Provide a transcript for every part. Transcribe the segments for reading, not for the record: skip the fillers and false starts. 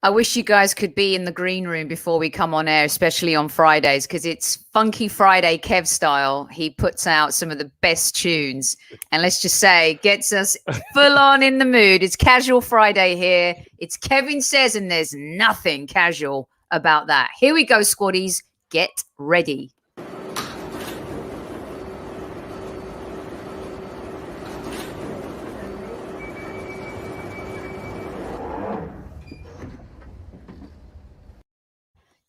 I wish you guys could be in the green room before we come on air, especially on Fridays, because it's Funky Friday Kev style. He puts out some of the best tunes and let's just say gets us full on in the mood. It's Casual Friday here. It's Kevin Says, and there's nothing casual about that. Here we go, squaddies. Get ready.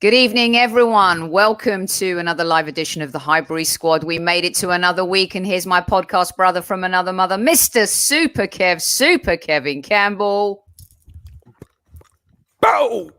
Good evening, everyone. Welcome to another live edition of the Highbury Squad. We made it to another week, and here's my podcast brother from another mother, Mr. Super Kev, Super Kevin Campbell. Bow!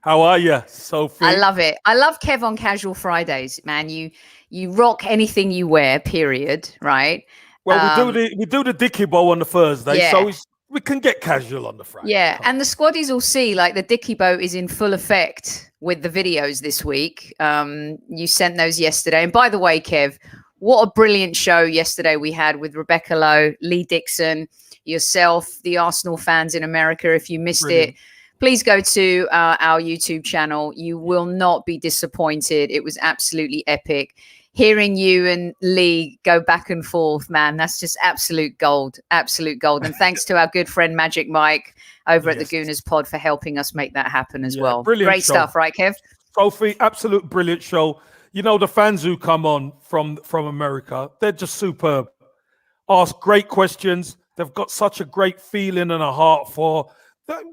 How are you, Sophie? I love it. I love Kev on Casual Fridays, man. You rock anything you wear, period, right? Well, we do the Dicky Bow on the Thursday, yeah. so we can get casual on the Friday. Yeah, and the squaddies will see like the Dicky Boat is in full effect with the videos this week. You sent those yesterday. And by the way, Kev, what a brilliant show yesterday we had with Rebecca Lowe, Lee Dixon, yourself, the Arsenal fans in America. If you missed it, please go to our YouTube channel. You will not be disappointed. It was absolutely epic. Hearing you and Lee go back and forth, man, that's just absolute gold, absolute gold. And thanks to our good friend Magic Mike over at the Gooners Pod for helping us make that happen as well. Brilliant Great show. Stuff, right, Kev? Sophie, absolute brilliant show. You know, the fans who come on from America, they're just superb. Ask great questions. They've got such a great feeling and a heart for.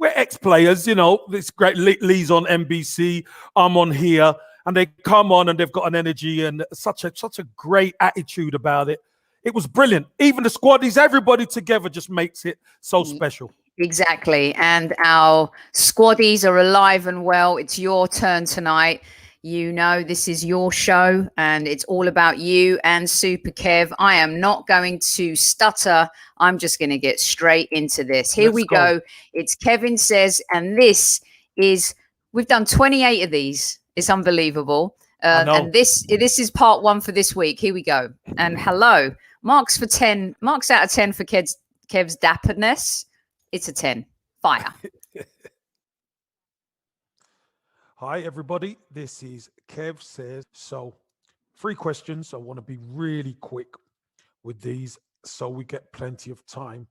We're ex-players, you know. It's great. Lee's on NBC. I'm on here. And they come on and they've got an energy and such a great attitude about it. It was brilliant. Even the squaddies, everybody together just makes it so special. Exactly. And our squaddies are alive and well. It's your turn tonight. You know, this is your show and it's all about you and Super Kev. I am not going to stutter. I'm just going to get straight into this. Here we go. It's Kevin Says, and this is, we've done 28 of these. It's unbelievable. And this is part one for this week. Here we go. And hello. Marks out of 10 for Kev's dapperness. It's a 10. Fire. Hi, everybody. This is Kev Says. So 3 questions. I want to be really quick with these so we get plenty of time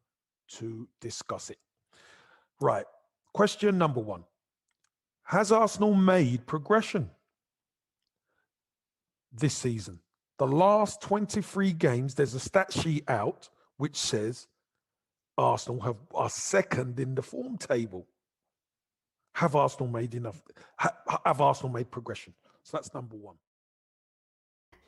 to discuss it. Right. Question number 1. Has Arsenal made progression this season? The last 23 games, there's a stat sheet out which says Arsenal are second in the form table. Have Arsenal made enough? Have Arsenal made progression? So that's number 1.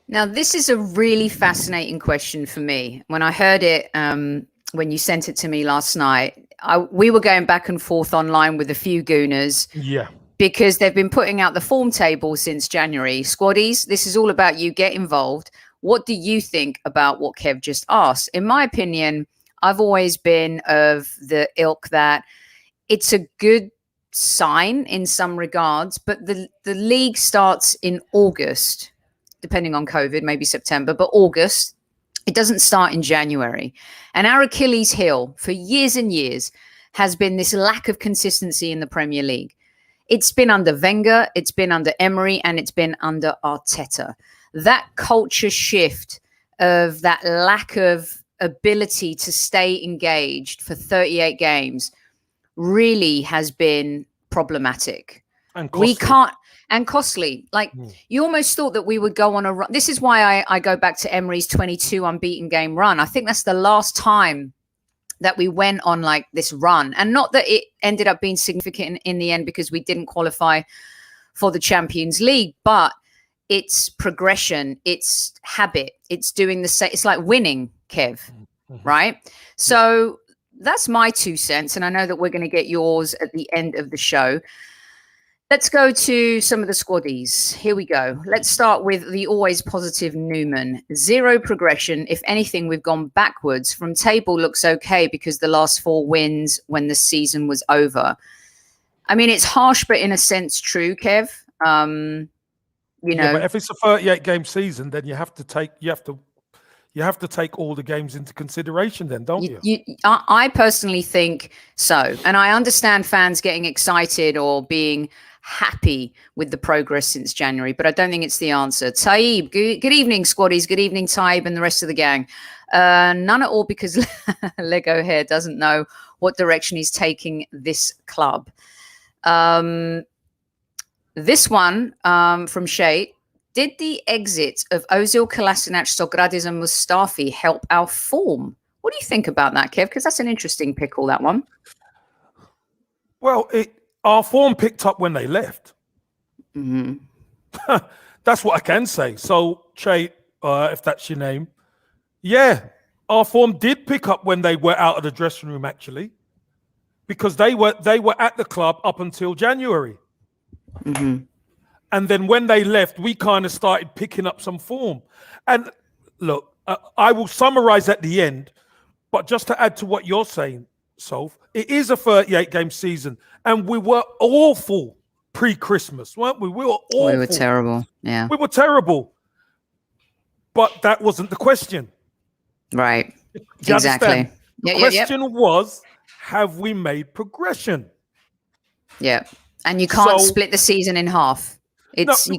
Now, this is a really fascinating question for me. When I heard it, when you sent it to me last night, we were going back and forth online with a few Gooners. Yeah. Because they've been putting out the form table since January. Squaddies, this is all about you. Get involved. What do you think about what Kev just asked? In my opinion, I've always been of the ilk that it's a good sign in some regards, but the league starts in August, depending on COVID, maybe September, but August. It doesn't start in January. And our Achilles heel for years and years has been this lack of consistency in the Premier League. It's been under Wenger, it's been under Emery, and it's been under Arteta. That culture shift of that lack of ability to stay engaged for 38 games really has been problematic. And costly. Costly. Like, you almost thought that we would go on a run. This is why I go back to Emery's 22 unbeaten game run. I think that's the last time that we went on like this run, and not that it ended up being significant in the end because we didn't qualify for the Champions League, but it's progression, it's habit, it's doing the same. It's like winning, Kev, right? So that's my 2 cents. And I know that we're going to get yours at the end of the show. Let's go to some of the squaddies. Here we go. Let's start with the always positive Newman. 0 progression. If anything, we've gone backwards. From table looks okay because the last 4 wins when the season was over. I mean, it's harsh, but in a sense true, Kev. You know, but if it's a 38 game season, then you have to You have to take all the games into consideration then, don't you? I personally think so. And I understand fans getting excited or being happy with the progress since January, but I don't think it's the answer. Taib, good evening, squaddies. Good evening, Taib and the rest of the gang. None at all, because Lego Hair doesn't know what direction he's taking this club. This one from Cheque. Did the exit of Ozil, Kolasinac, Sokratis and Mustafi help our form? What do you think about that, Kev? Because that's an interesting pickle, that one. Well, our form picked up when they left. That's what I can say. So, Che, if that's your name, yeah, our form did pick up when they were out of the dressing room, actually, because they were at the club up until January. And then when they left, we kind of started picking up some form. And look, I will summarize at the end, but just to add to what you're saying, Soph, it is a 38-game season, and we were awful pre-Christmas, weren't we? We were awful. We were terrible, yeah. We were terrible. But that wasn't the question. Right, exactly. The question was, have we made progression? Yeah, and you can't split the season in half. It's you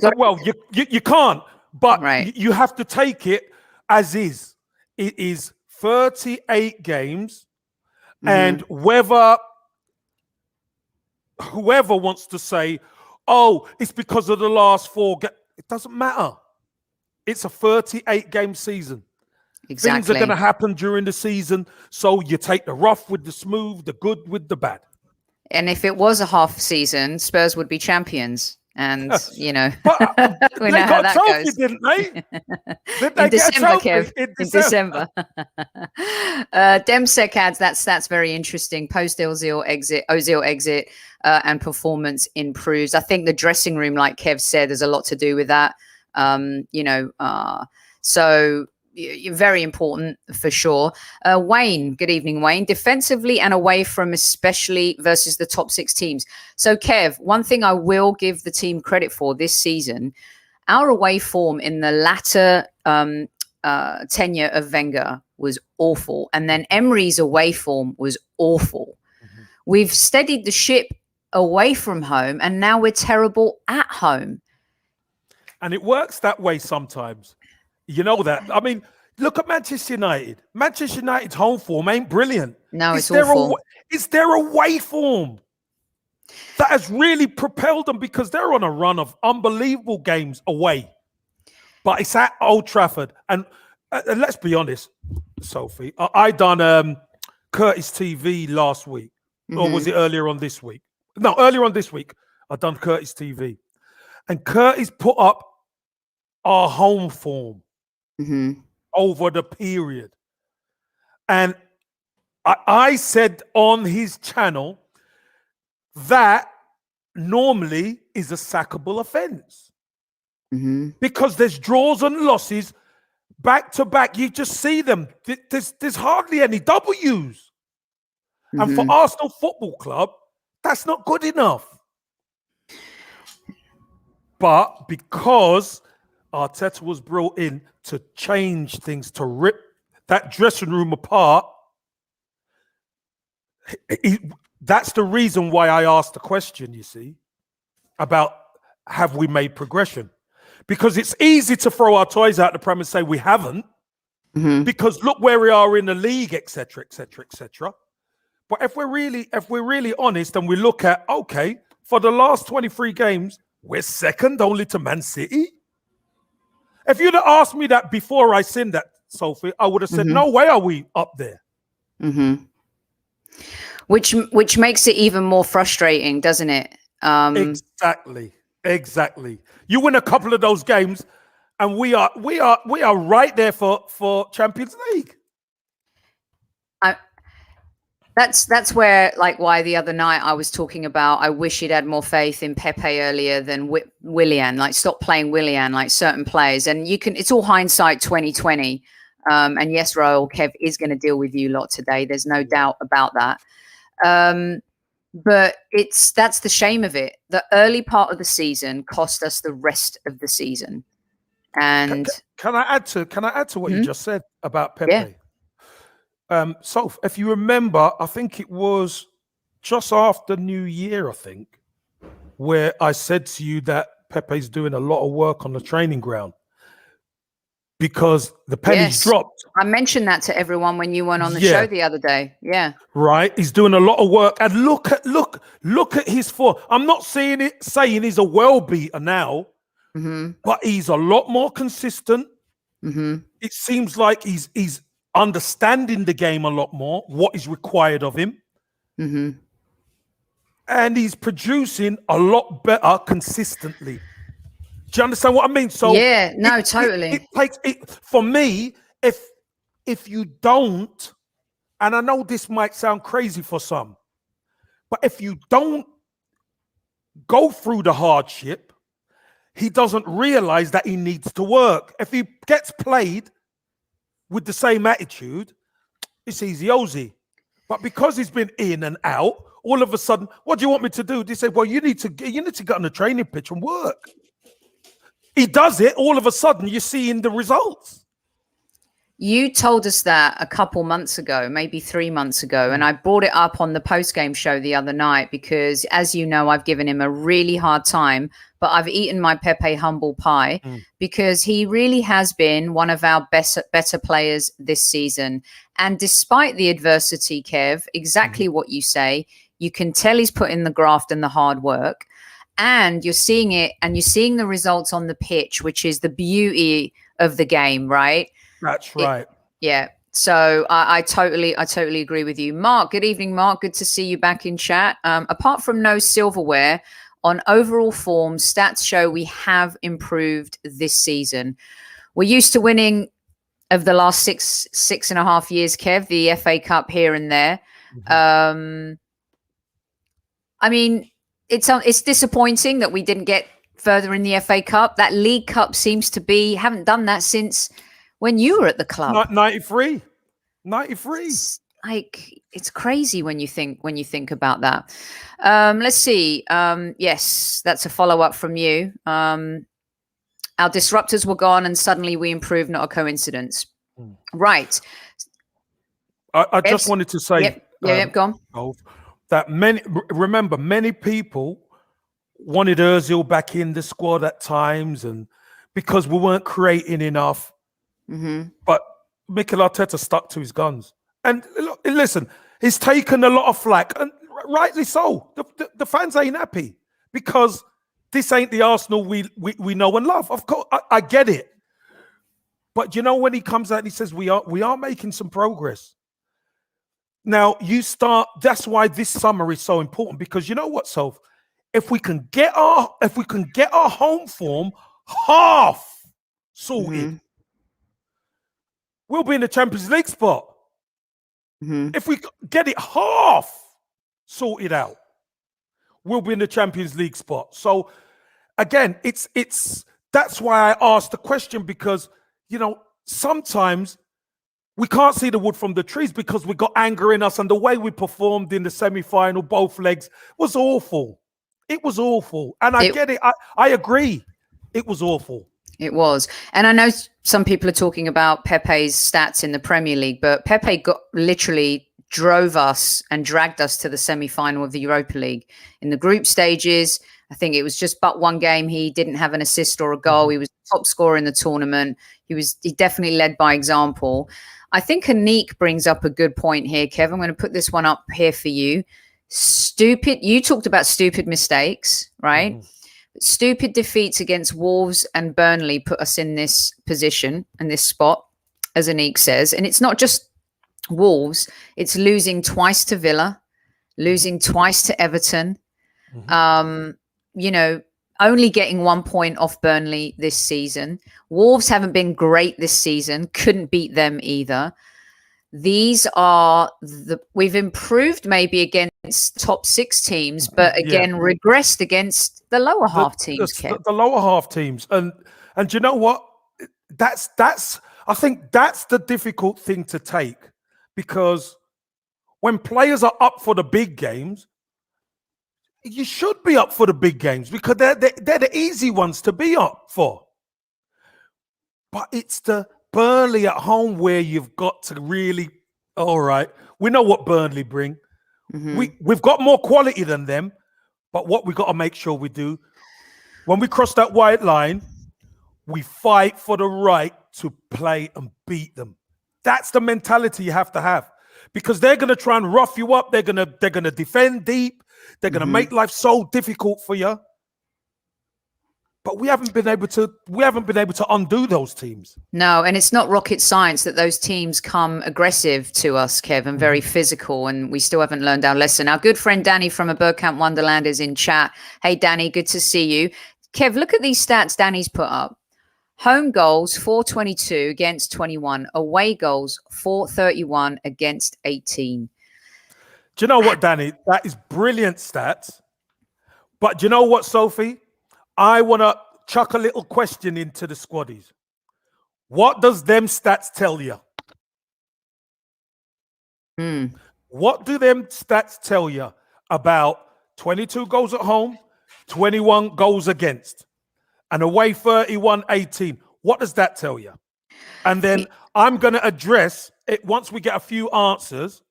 can't, but you have to take it as is. It is 38 games, and whoever wants to say, "Oh, it's because of the last 4 games," it doesn't matter. It's a 38-game season. Exactly. Things are going to happen during the season, so you take the rough with the smooth, the good with the bad. And if it was a half season, Spurs would be champions. And, you know, we know how that goes. Didn't they? In December, Kev. In December. Demsec adds, that's very interesting. Post-Ozil exit and performance improves. I think the dressing room, like Kev said, there's a lot to do with that. So very important for sure. Wayne, good evening, Wayne. Defensively and away from, especially versus the top 6 teams. So, Kev, one thing I will give the team credit for this season, our away form in the latter tenure of Wenger was awful. And then Emery's away form was awful. We've steadied the ship away from home, and now we're terrible at home. And it works that way sometimes. You know that. I mean, look at Manchester United. Manchester United's home form ain't brilliant. No, it's awful. It's their away form that has really propelled them, because they're on a run of unbelievable games away. But it's at Old Trafford. And let's be honest, Sophie, I done Curtis TV last week. Or was it earlier on this week? No, earlier on this week, I done Curtis TV. And Curtis put up our home form over the period. And I said on his channel that normally is a sackable offense. Because there's draws and losses back to back. You just see them. There's hardly any W's. And for Arsenal Football Club, that's not good enough. But because Arteta was brought in to change things, to rip that dressing room apart, that's the reason why I asked the question, you see, about have we made progression? Because it's easy to throw our toys out the pram and say we haven't, because look where we are in the league, etc., etc., etc. But if we're really honest and we look at, okay, for the last 23 games, we're second only to Man City. If you'd have asked me that before I seen that, Sophie, I would have said, no way are we up there. Which makes it even more frustrating, doesn't it? Exactly. You win a couple of those games, and we are right there for Champions League. That's where, like, why the other night I was talking about, I wish he'd had more faith in Pepe earlier than Willian. Like, stop playing Willian, like certain players. And it's all hindsight 2020. And yes, Raul, Kev is going to deal with you lot today. There's no doubt about that. But that's the shame of it. The early part of the season cost us the rest of the season. And can I add to what you just said about Pepe? Yeah. So if you remember, I think it was just after New Year, I think, where I said to you that Pepe's doing a lot of work on the training ground because the pennies dropped. I mentioned that to everyone when you went on the show the other day. Yeah. Right. He's doing a lot of work. And look at his form. I'm not saying he's a well beater now, but he's a lot more consistent. It seems like he's understanding the game a lot more, what is required of him. And he's producing a lot better consistently. Do you understand what I mean? So yeah, no, totally. It takes it for me. If you don't, and I know this might sound crazy for some, but if you don't go through the hardship, he doesn't realize that he needs to work. If he gets played with the same attitude, it's easy. But because he's been in and out, all of a sudden, what do you want me to do? They say, well, you need to get on the training pitch and work. He does it. All of a sudden, you're seeing the results. You told us that a couple months ago, maybe 3 months ago, and I brought it up on the post-game show the other night because, as you know, I've given him a really hard time, but I've eaten my Pepe humble pie because he really has been one of our better players this season. And despite the adversity, Kev, exactly what you say, you can tell he's put in the graft and the hard work. And you're seeing it, and you're seeing the results on the pitch, which is the beauty of the game, right? That's right. Yeah. So I totally agree with you. Mark, good evening, Mark. Good to see you back in chat. Apart from no silverware, on overall form, stats show we have improved this season. We're used to winning of the last six and a half years, Kev, the FA Cup here and there. I mean, it's disappointing that we didn't get further in the FA Cup. That League Cup seems to be, haven't done that since when you were at the club. 93. It's crazy when you think about that. Let's see. Yes, that's a follow-up from you. Our disruptors were gone and suddenly we improved, not a coincidence. Right. I just wanted to say go on. That many people wanted Ozil back in the squad at times, and because we weren't creating enough. But Mikel Arteta stuck to his guns. And look, listen, he's taken a lot of flack, and rightly so. The fans ain't happy because this ain't the Arsenal we know and love. Of course, I get it. But you know, when he comes out and he says we are making some progress. Now that's why this summer is so important, because you know what, Soph? If we can get our home form half sorted, we'll be in the Champions League spot. If we get it half sorted out, we'll be in the Champions League spot. So again, that's why I asked the question, because you know, sometimes we can't see the wood from the trees because we got anger in us, and the way we performed in the semi-final, both legs, was awful. It was awful. And I get it. I agree. It was awful. It was. And I know some people are talking about Pepe's stats in the Premier League, but Pepe literally drove us and dragged us to the semi-final of the Europa League. In the group stages, I think it was just but one game he didn't have an assist or a goal. He was top scorer in the tournament. He definitely led by example. I think Anik brings up a good point here, Kev. I'm going to put this one up here for you. You talked about stupid mistakes, right? Stupid defeats against Wolves and Burnley put us in this position and this spot, as Anik says. And it's not just Wolves. It's losing twice to Villa, losing twice to Everton. You know, only getting 1 point off Burnley this season. Wolves haven't been great this season. Couldn't beat them either. These are we've improved maybe against top 6 teams, but again, regressed against the lower half teams. The lower half teams. And you know what? I think that's the difficult thing to take, because when players are up for the big games, you should be up for the big games because they're the easy ones to be up for. But it's the Burnley at home where you've got to really, all right, we know what Burnley bring. We've got more quality than them, but what we got to make sure we do, when we cross that white line, we fight for the right to play and beat them. That's the mentality you have to have, because they're going to try and rough you up. They're going to defend deep. They're going to make life so difficult for you. But we haven't been able to undo those teams. No, and it's not rocket science that those teams come aggressive to us, Kev, and very physical, and we still haven't learned our lesson. Our good friend Danny from a Bergkamp Wonderland is in chat. Hey, Danny, good to see you. Kev, look at these stats Danny's put up. Home goals, 422 against 21. Away goals, 431 against 18. Do you know what, Danny? That is brilliant stats. But do you know what, Sophie? I want to chuck a little question into the squaddies. What does them stats tell you? What do them stats tell you about 22 goals at home, 21 goals against, and away 31-18? What does that tell you? And then I'm going to address it once we get a few answers.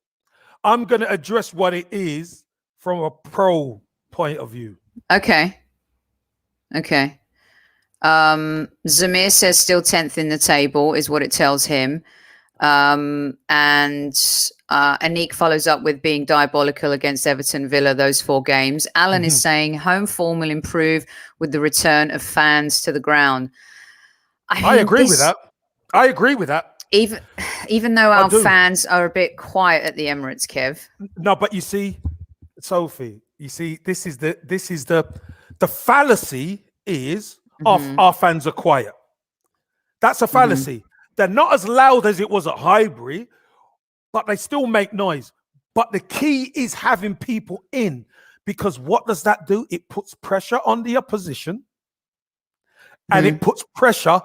I'm going to address what it is from a pro point of view. Okay. Zamir says still 10th in the table is what it tells him. And Anik follows up with being diabolical against Everton, Villa, those 4 games. Alan is saying home form will improve with the return of fans to the ground. I agree with that. Even though our fans are a bit quiet at the Emirates, Kev. No, but you see, Sophie, this is the fallacy is our fans are quiet. That's a fallacy. They're not as loud as it was at Highbury, but they still make noise. But the key is having people in, because what does that do? It puts pressure on the opposition, and it puts pressure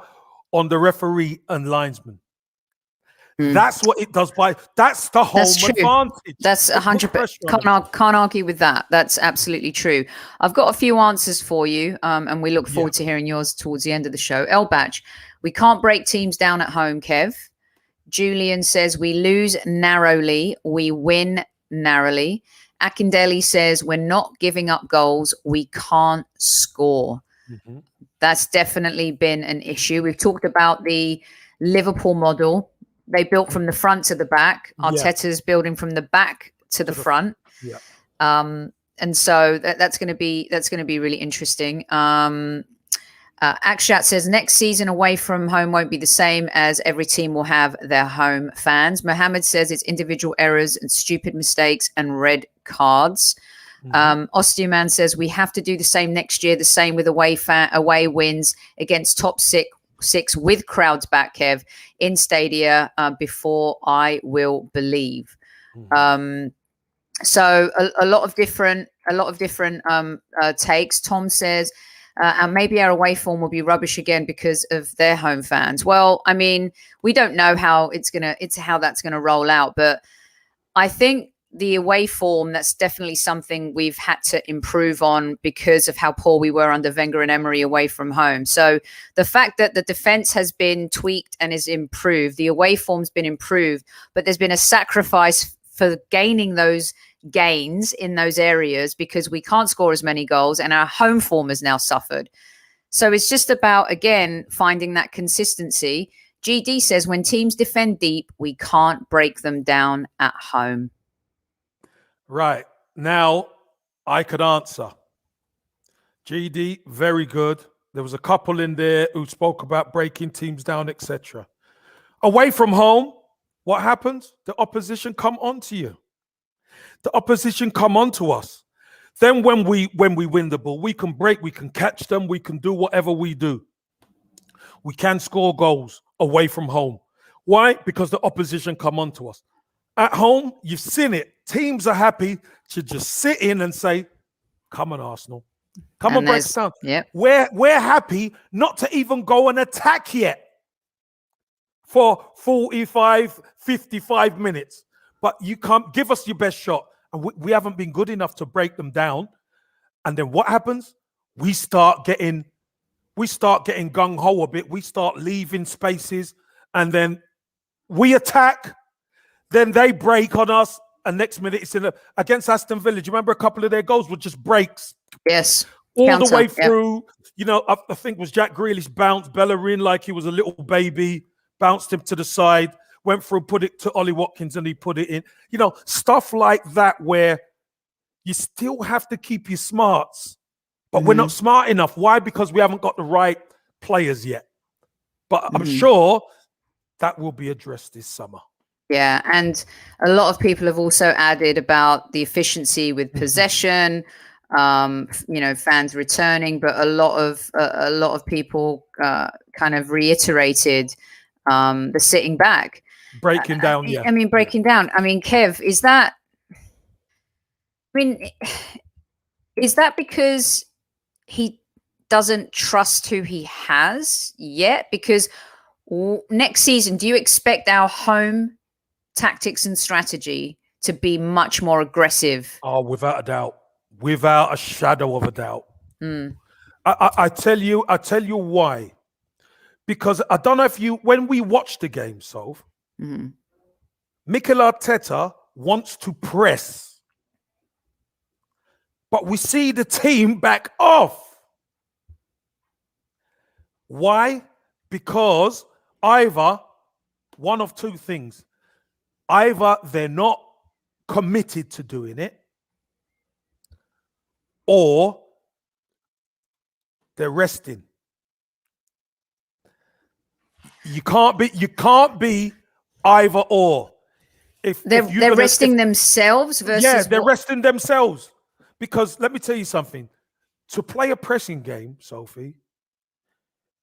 on the referee and linesman. That's what it does. That's the home advantage. That's 100%. Can't argue with that. That's absolutely true. I've got a few answers for you, and we look forward to hearing yours towards the end of the show. Elbatch, we can't break teams down at home, Kev. Julian says we lose narrowly, we win narrowly. Akindele says we're not giving up goals, we can't score. That's definitely been an issue. We've talked about the Liverpool model. They built from the front to the back. Arteta's building from the back to the front. And so that's going to be really interesting. Akshat says next season away from home won't be the same, as every team will have their home fans. Mohammed says it's individual errors and stupid mistakes and red cards. Osteoman says we have to do the same next year, the same with away wins against top six with crowds back, Kev, in stadia, before I will believe. So a lot of different takes. Tom says, and maybe our away form will be rubbish again because of their home fans. Well, I mean, we don't know how how that's gonna roll out, but I think the away form, that's definitely something we've had to improve on because of how poor we were under Wenger and Emery away from home. So the fact that the defense has been tweaked and is improved, the away form's been improved, but there's been a sacrifice for gaining those gains in those areas because we can't score as many goals and our home form has now suffered. So it's just about, again, finding that consistency. GD says when teams defend deep, we can't break them down at home. Right. Now, I could answer. GD, very good. There was a couple in there who spoke about breaking teams down, etc. Away from home, what happens? The opposition come onto you. The opposition come onto us. Then when we win the ball, we can break, we can catch them, we can do whatever we do. We can score goals away from home. Why? Because the opposition come onto us. At home, you've seen it. Teams are happy to just sit in and say, come on, Arsenal. Come on, break us down. Yep. We're happy not to even go and attack yet for 45, 55 minutes. But you can't give us your best shot. And we haven't been good enough to break them down. And then what happens? We start getting we start getting gung-ho a bit. We start leaving spaces, and then we attack. Then they break on us, and next minute it's against Aston Villa. Do you remember a couple of their goals were just breaks? Yes. All Counter, the way through. You know, I think it was Jack Grealish bounced Bellerin like he was a little baby, bounced him to the side, went through, put it to Ollie Watkins, and he put it in. You know, stuff like that where you still have to keep your smarts, but we're not smart enough. Why? Because we haven't got the right players yet. But I'm sure that will be addressed this summer. Yeah, and a lot of people have also added about the efficiency with possession, you know, fans returning, but a lot of people kind of reiterated the sitting back. Breaking down, yeah. I mean, breaking down. I mean, Kev, is that because he doesn't trust who he has yet? Because next season, do you expect our home tactics and strategy to be much more aggressive? Oh, without a doubt. Without a shadow of a doubt. I tell you why. Because I don't know if when we watch the game, Soph, Mikel Arteta wants to press, but we see the team back off. Why? Because either one of two things. Either they're not committed to doing it, or they're resting. You can't be either or. If they're resting themselves versus they're resting themselves. Because let me tell you something. To play a pressing game, Sophie,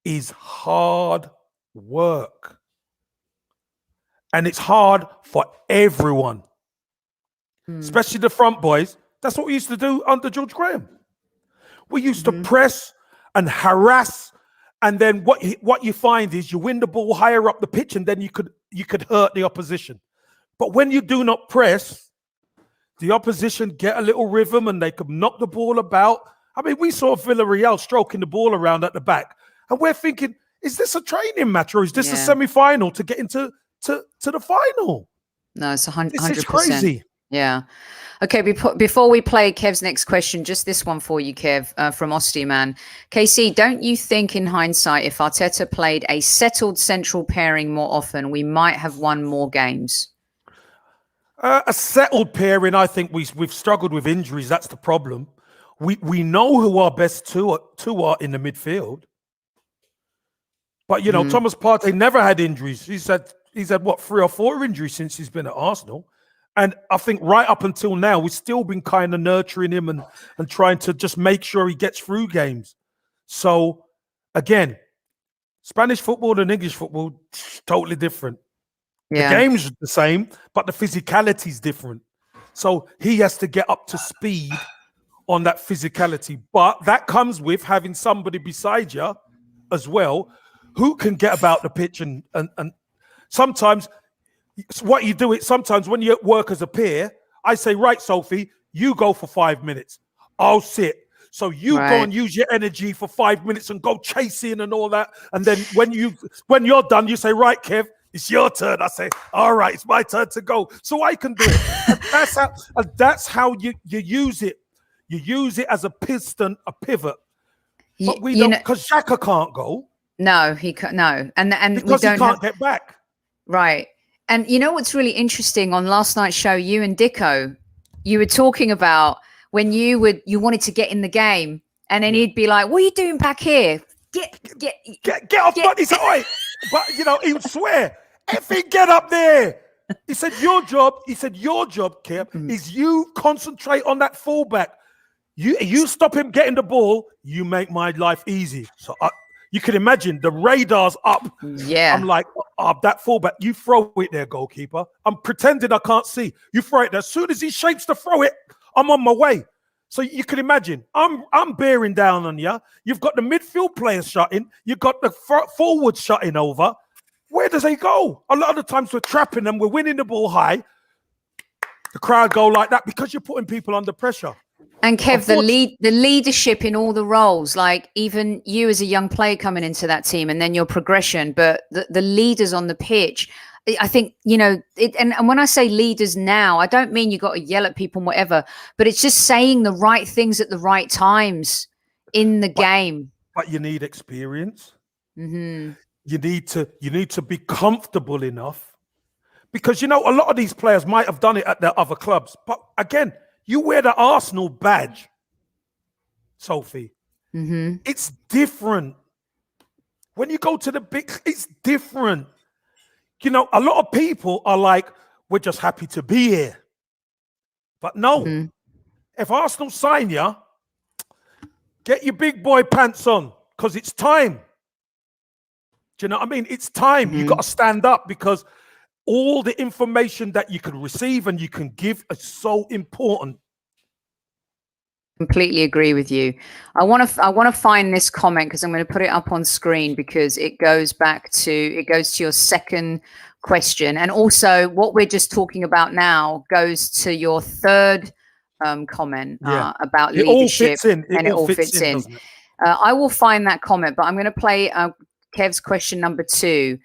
is hard work. And it's hard for everyone, especially the front boys. That's what we used to do under George Graham. We used to press and harass, and then what you find is you win the ball higher up the pitch, and then you could hurt the opposition. But when you do not press, the opposition get a little rhythm, and they could knock the ball about. I mean, we saw Villarreal stroking the ball around at the back, and we're thinking, is this a training match, or is this a semi-final to get into the final? No, it's 100%. This is crazy. Yeah. Okay, before we play Kev's next question, just this one for you, Kev, from Osty Man. KC, don't you think in hindsight, if Arteta played a settled central pairing more often, we might have won more games? A settled pairing, I think we've struggled with injuries. That's the problem. We know who our best two are in the midfield. But, you know, Thomas Partey never had injuries. He's had what, 3 or 4 injuries since he's been at Arsenal. And I think right up until now, we've still been kind of nurturing him and trying to just make sure he gets through games. So, again, Spanish football and English football, totally different. Yeah. The game's the same, but the physicality is different. So he has to get up to speed on that physicality. But that comes with having somebody beside you as well who can get about the pitch and sometimes what you do, sometimes when you work as a peer, I say, right, Sophie, you go for 5 minutes. I'll sit. So you go and use your energy for 5 minutes and go chasing and all that. And then when you're done, you say, right, Kev, it's your turn. I say, all right, it's my turn to go. So I can do it. That's how you use it. You use it as a piston, a pivot. But we don't, because Saka can't go. No, he can't. No, and because he can't get back. Right. And you know what's really interesting on last night's show, you and Dicko, you were talking about when you wanted to get in the game, and then he'd be like, "What are you doing back here? Get off!" But he said, "Oi!" But you know, he would swear, "Effing get up there!" He said, "Your job," Kev, is you concentrate on that fullback. You stop him getting the ball, you make my life easy. So you can imagine the radar's up. Yeah. I'm like, that fullback, you throw it there, goalkeeper. I'm pretending I can't see. You throw it there. As soon as he shapes to throw it, I'm on my way. So you can imagine, I'm bearing down on you. You've got the midfield players shutting. You've got the forward shutting over. Where does he go? A lot of the times we're trapping them. We're winning the ball high. The crowd go like that because you're putting people under pressure. And Kev, the leadership in all the roles, like even you as a young player coming into that team and then your progression, but the leaders on the pitch, I think, and when I say leaders now, I don't mean you got to yell at people and whatever, but it's just saying the right things at the right times in the game. But you need experience. Mm-hmm. You need to be comfortable enough, because, a lot of these players might have done it at their other clubs. But again, you wear the Arsenal badge, Sophie. Mm-hmm. It's different. When you go to the big, it's different. A lot of people are like, we're just happy to be here. But no, if Arsenal sign you, get your big boy pants on, because it's time. Do you know what I mean? It's time. You got to stand up, because all the information that you can receive and you can give is so important. Completely agree with you. I want to find this comment, because I'm going to put it up on screen, because it goes to your second question, and also what we're just talking about now goes to your third comment about leadership. It all fits in. I will find that comment, but I'm going to play Kev's question number 2.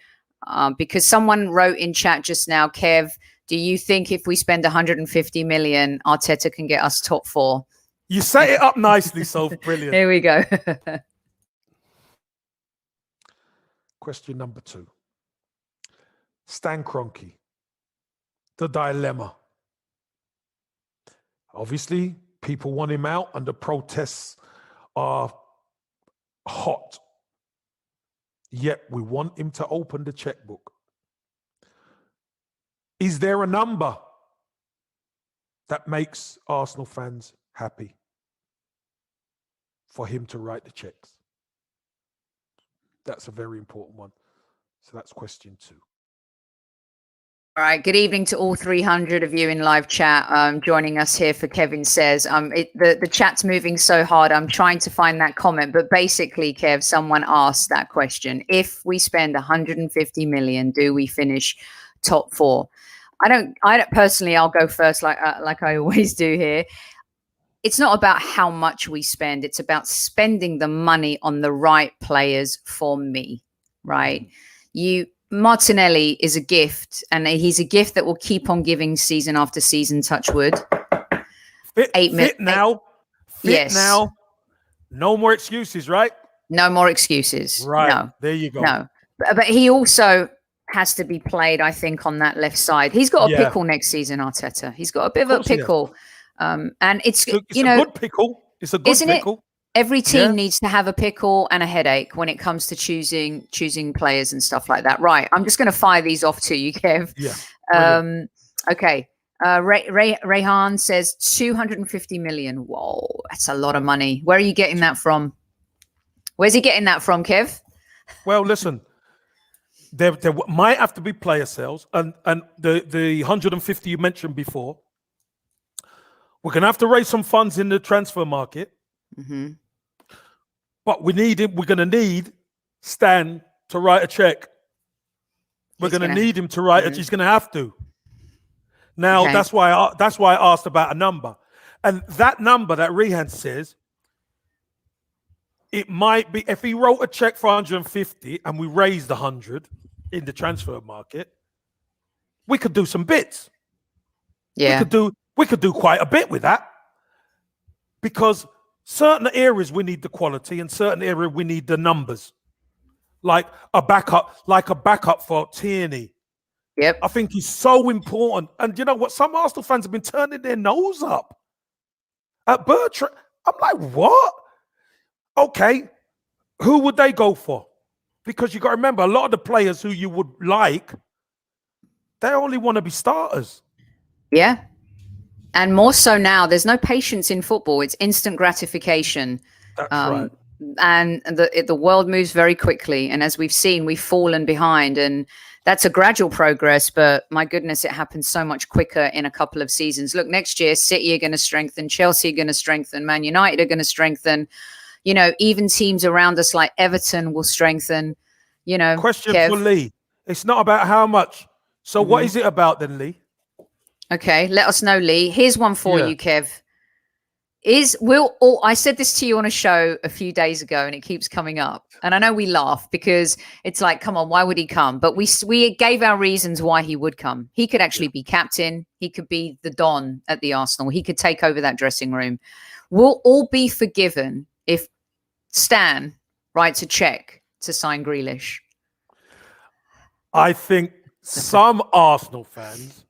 Because someone wrote in chat just now, Kev, do you think if we spend 150 million, Arteta can get us top 4? You set it up nicely, so brilliant. Here we go. Question number 2. Stan Kroenke, the dilemma. Obviously, people want him out and the protests are hot. Yet we want him to open the checkbook. Is there a number that makes Arsenal fans happy for him to write the checks? That's a very important one. So that's question 2. All right. Good evening to all 300 of you in live chat joining us here for Kevin Says. The chat's moving so hard. I'm trying to find that comment. But basically, Kev, someone asked that question. If we spend 150 million, do we finish top 4? I don't personally, I'll go first like I always do here. It's not about how much we spend. It's about spending the money on the right players for me, right? Martinelli is a gift, and he's a gift that will keep on giving season after season, touch wood. Fit now. No more excuses, right? No more excuses. Right. No. There you go. No. But he also has to be played, I think, on that left side. He's got a pickle next season, Arteta. He's got a bit of a pickle. And it's a good pickle. It's a good pickle. Every team needs to have a pickle and a headache when it comes to choosing players and stuff like that. Right. I'm just going to fire these off to you, Kev. Yeah. Okay. Rayhan says 250 million. Whoa, that's a lot of money. Where are you getting that from? Where's he getting that from, Kev? Well, listen, there might have to be player sales, and the 150 you mentioned before. We're going to have to raise some funds in the transfer market. Mm-hmm. But we're going to need Stan to write a check. We're going to need him to write it. He's going to have to. Now, that's why I asked about a number. And that number that Rehan says, it might be, if he wrote a check for 150 and we raised 100 in the transfer market, we could do some bits. Yeah. We could do quite a bit with that. Because certain areas we need the quality, and certain areas we need the numbers. Like a backup for Tierney. Yep. I think he's so important. And you know what? Some Arsenal fans have been turning their nose up at Bertrand. I'm like, what? Okay. Who would they go for? Because you got to remember, a lot of the players who you would like, they only want to be starters. Yeah. And more so now, there's no patience in football. It's instant gratification. That's right. And the world moves very quickly. And as we've seen, we've fallen behind. And that's a gradual progress. But my goodness, it happens so much quicker in a couple of seasons. Look, next year, City are going to strengthen. Chelsea are going to strengthen. Man United are going to strengthen. You know, even teams around us like Everton will strengthen. You know, question for Lee. It's not about how much. So what is it about then, Lee? Okay, let us know, Lee. Here's one for you, Kev. I said this to you on a show a few days ago, and it keeps coming up. And I know we laugh because it's like, come on, why would he come? But we gave our reasons why he would come. He could actually be captain. He could be the Don at the Arsenal. He could take over that dressing room. We'll all be forgiven if Stan writes a cheque to sign Grealish. I think some Arsenal fans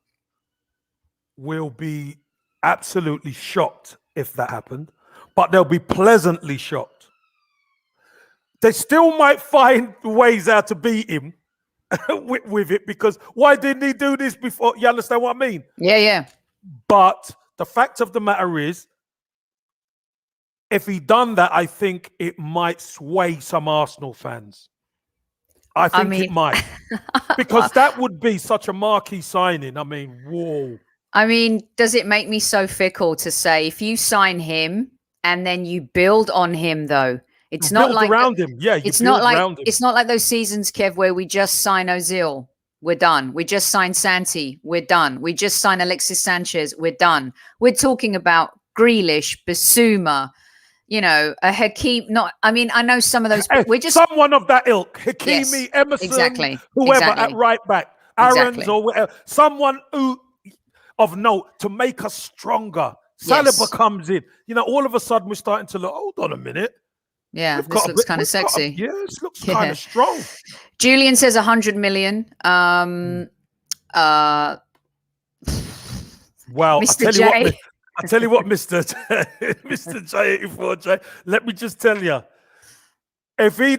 will be absolutely shocked if that happened, but they'll be pleasantly shocked. They still might find ways how to beat him with it, because why didn't he do this before? You understand what I mean? Yeah. But the fact of the matter is, if he done that, I think it might sway some Arsenal fans. I think it might. Because that would be such a marquee signing. I mean, whoa. I mean, does it make me so fickle to say if you sign him and then you build on him, though? It's not like around him. Yeah, it's not like those seasons, Kev, where we just sign Ozil, we're done. We just sign Santi, we're done. We just sign Alexis Sanchez, we're done. We're talking about Grealish, Basuma, a Hakim. I know some of those. We're just someone of that ilk. Hakimi, Emerson, whoever at right back, Aaron's or whatever. Someone of note to us stronger. Saliba comes in. All of a sudden we're starting to look. Hold on a minute. Yeah, this looks kind of sexy. This looks kind of strong. Julian says 100 million. Well, Mr. I tell you what, Mr. J84J. Let me just tell you, if he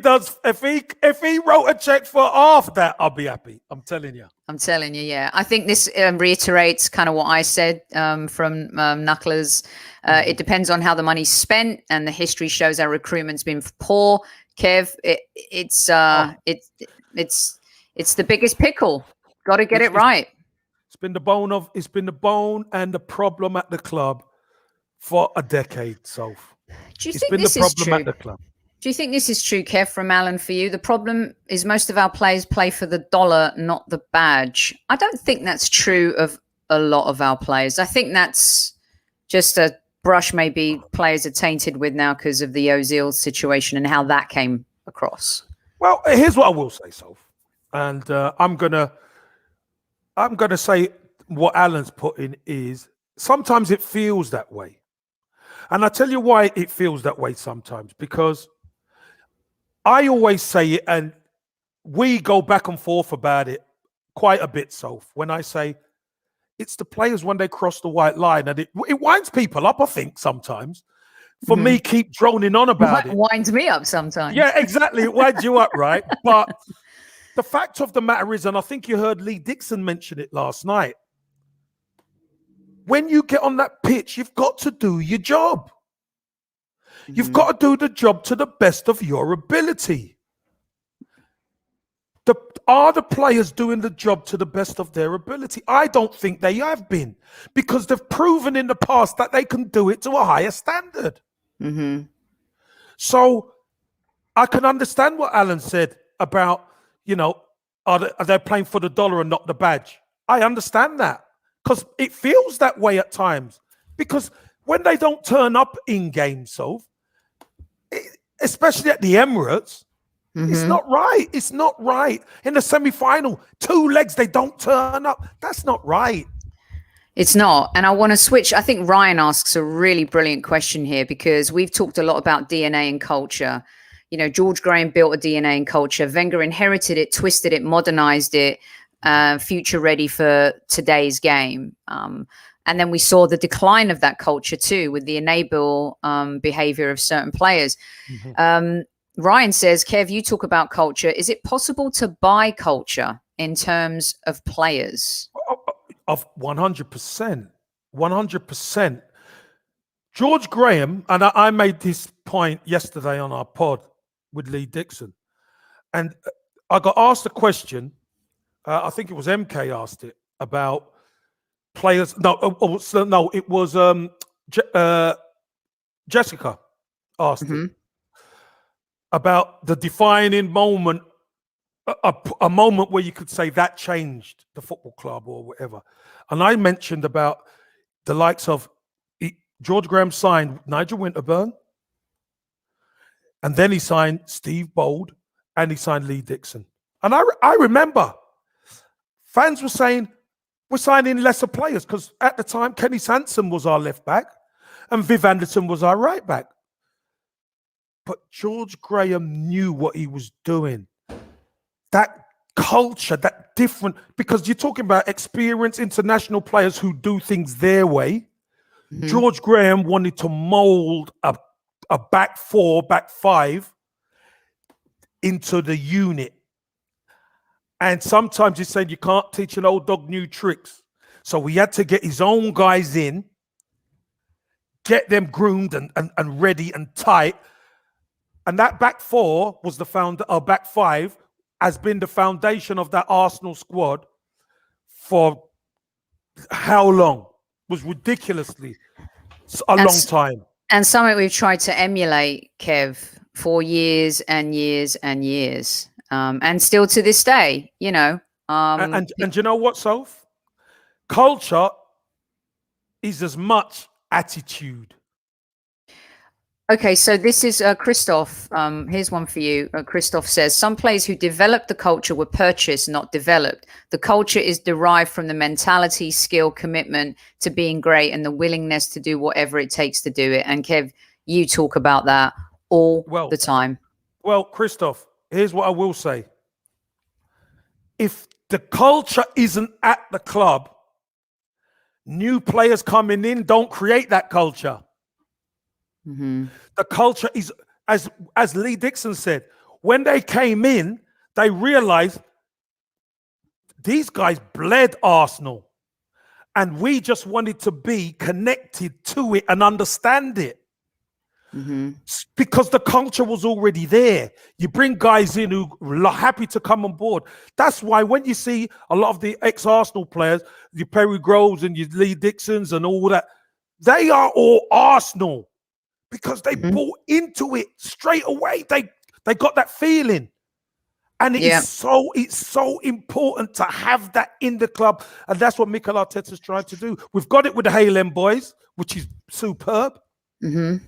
wrote a check for half that, I'll be happy. I'm telling you. Yeah. I think this reiterates kind of what I said from Knucklers. It depends on how the money's spent, and the history shows our recruitment's been poor. Kev, it's the biggest pickle. Got to get it right. It's been the bone and the problem at the club for a decade, Soph. Do you think this is true? At the club. Do you think this is true, Kev, from Alan, for you? The problem is most of our players play for the dollar, not the badge. I don't think that's true of a lot of our players. I think that's just a brush maybe players are tainted with now because of the Ozil situation and how that came across. Well, here's what I will say, Soph. And I'm gonna say what Alan's put in is sometimes it feels that way. And I tell you why it feels that way sometimes, because I always say it, and we go back and forth about it quite a bit, Soph, when I say it's the players when they cross the white line, and it winds people up, I think, sometimes. For me, keep droning on about it. It winds me up sometimes. Yeah, exactly. It winds you up, right? But the fact of the matter is, and I think you heard Lee Dixon mention it last night, when you get on that pitch, you've got to do your job. You've got to do the job to the best of your ability. Are the players doing the job to the best of their ability? I don't think they have been, because they've proven in the past that they can do it to a higher standard. So I can understand what Alan said about, are they playing for the dollar and not the badge? I understand that, because it feels that way at times. Because when they don't turn up in games, especially at the Emirates, it's not right. It's not right. In the semi-final, 2 legs, they don't turn up. That's not right. It's not. And I want to switch. I think Ryan asks a really brilliant question here, because we've talked a lot about DNA and culture. George Graham built a DNA and culture. Wenger inherited it, twisted it, modernized it, future ready for today's game. And then we saw the decline of that culture too, with the enable behavior of certain players. Ryan says, Kev, you talk about culture. Is it possible to buy culture in terms of players? Of 100%. 100%. George Graham, and I made this point yesterday on our pod with Lee Dixon, and I got asked a question, I think it was MK asked it, about players. No, it was Jessica asked it about the defining moment, a moment where you could say that changed the football club or whatever. And I mentioned about the likes of George Graham signed Nigel Winterburn, and then he signed Steve Bold, and he signed Lee Dixon. And I remember fans were saying, we're signing lesser players, because at the time, Kenny Sansom was our left back and Viv Anderson was our right back. But George Graham knew what he was doing. That culture, that different, because you're talking about experienced international players who do things their way. Mm-hmm. George Graham wanted to mold a back four, back five into the unit. And sometimes he said you can't teach an old dog new tricks. So we had to get his own guys in, get them groomed and ready and tight. And that back four was back five has been the foundation of that Arsenal squad for how long? It was ridiculously a long time. And something we've tried to emulate, Kev, for years and years and years. And still to this day, you know. And you know what, Soph? Culture is as much attitude. Okay, so this is Christoph. Here's one for you. Christoph says, some players who developed the culture were purchased, not developed. The culture is derived from the mentality, skill, commitment to being great and the willingness to do whatever it takes to do it. And Kev, you talk about that all the time. Well, Christoph, here's what I will say. If the culture isn't at the club, new players coming in don't create that culture. Mm-hmm. The culture is, as Lee Dixon said, when they came in, they realized these guys bled Arsenal. And we just wanted to be connected to it and understand it. Mm-hmm. Because the culture was already there. You bring guys in who are happy to come on board. That's why when you see a lot of the ex-Arsenal players, your Perry Groves and your Lee Dixons and all that, they are all Arsenal because they bought into it straight away. They got that feeling. And it's so important to have that in the club. And that's what Mikel Arteta's trying to do. We've got it with the Hale boys, which is superb. Mm-hmm.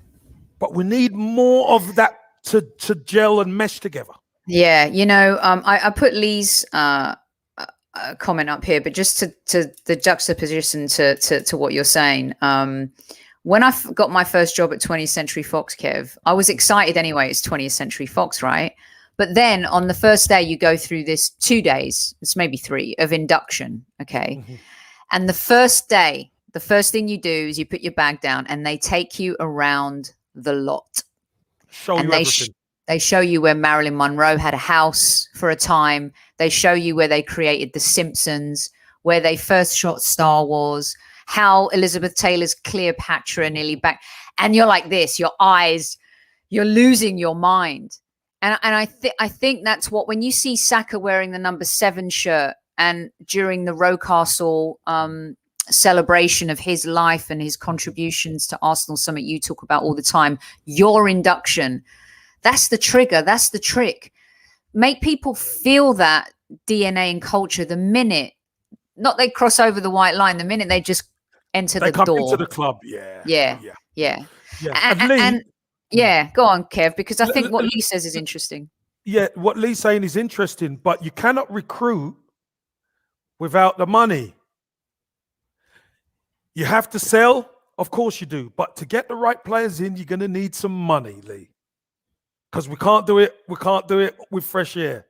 But we need more of that to gel and mesh together. Yeah, you know, I put Lee's comment up here, but just to the juxtaposition to what you're saying. When I got my first job at 20th Century Fox, Kev, I was excited anyway. It's 20th Century Fox, right? But then on the first day, you go through this 2 days, it's maybe 3, of induction, okay? Mm-hmm. And the first day, the first thing you do is you put your bag down and they take you around the lot. They show you where Marilyn Monroe had a house for a time. They show you where they created The Simpsons, where they first shot Star Wars, how Elizabeth Taylor's Cleopatra nearly back. And you're like this, your eyes, you're losing your mind. And I think that's what, when you see Saka wearing the number 7 shirt and during the Rocastle celebration of his life and his contributions to Arsenal, something you talk about all the time, your induction, that's the trigger, that's the trick. Make people feel that DNA and culture the minute, not they cross over the white line, the minute they just enter the door. They come into the club, Yeah. And yeah, go on, Kev, because I think what Lee says is interesting. Yeah, what Lee's saying is interesting, but you cannot recruit without the money. You have to sell, of course you do, but to get the right players in, you're going to need some money, Lee, because we can't do it with fresh air.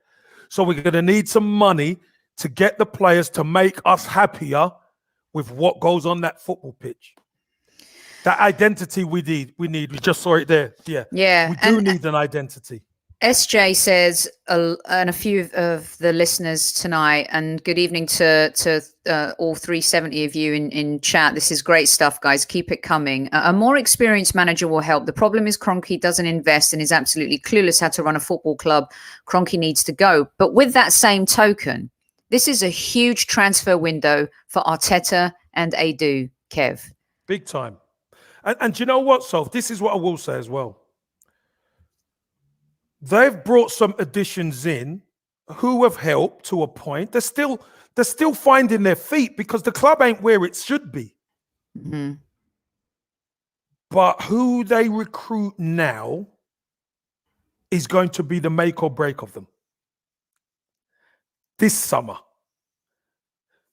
So we're going to need some money to get the players to make us happier with what goes on that football pitch. That identity we need. We just saw it there. Yeah. We do need an identity. SJ says, and a few of the listeners tonight, and good evening to all 370 of you in chat. This is great stuff, guys. Keep it coming. A more experienced manager will help. The problem is Kroenke doesn't invest and is absolutely clueless how to run a football club. Kroenke needs to go. But with that same token, this is a huge transfer window for Arteta and Edu, Kev. Big time. And you know what, Soph? This is what I will say as well. They've brought some additions in who have helped to a point. They're still finding their feet because the club ain't where it should be. Mm-hmm. But who they recruit now is going to be the make or break of them. This summer.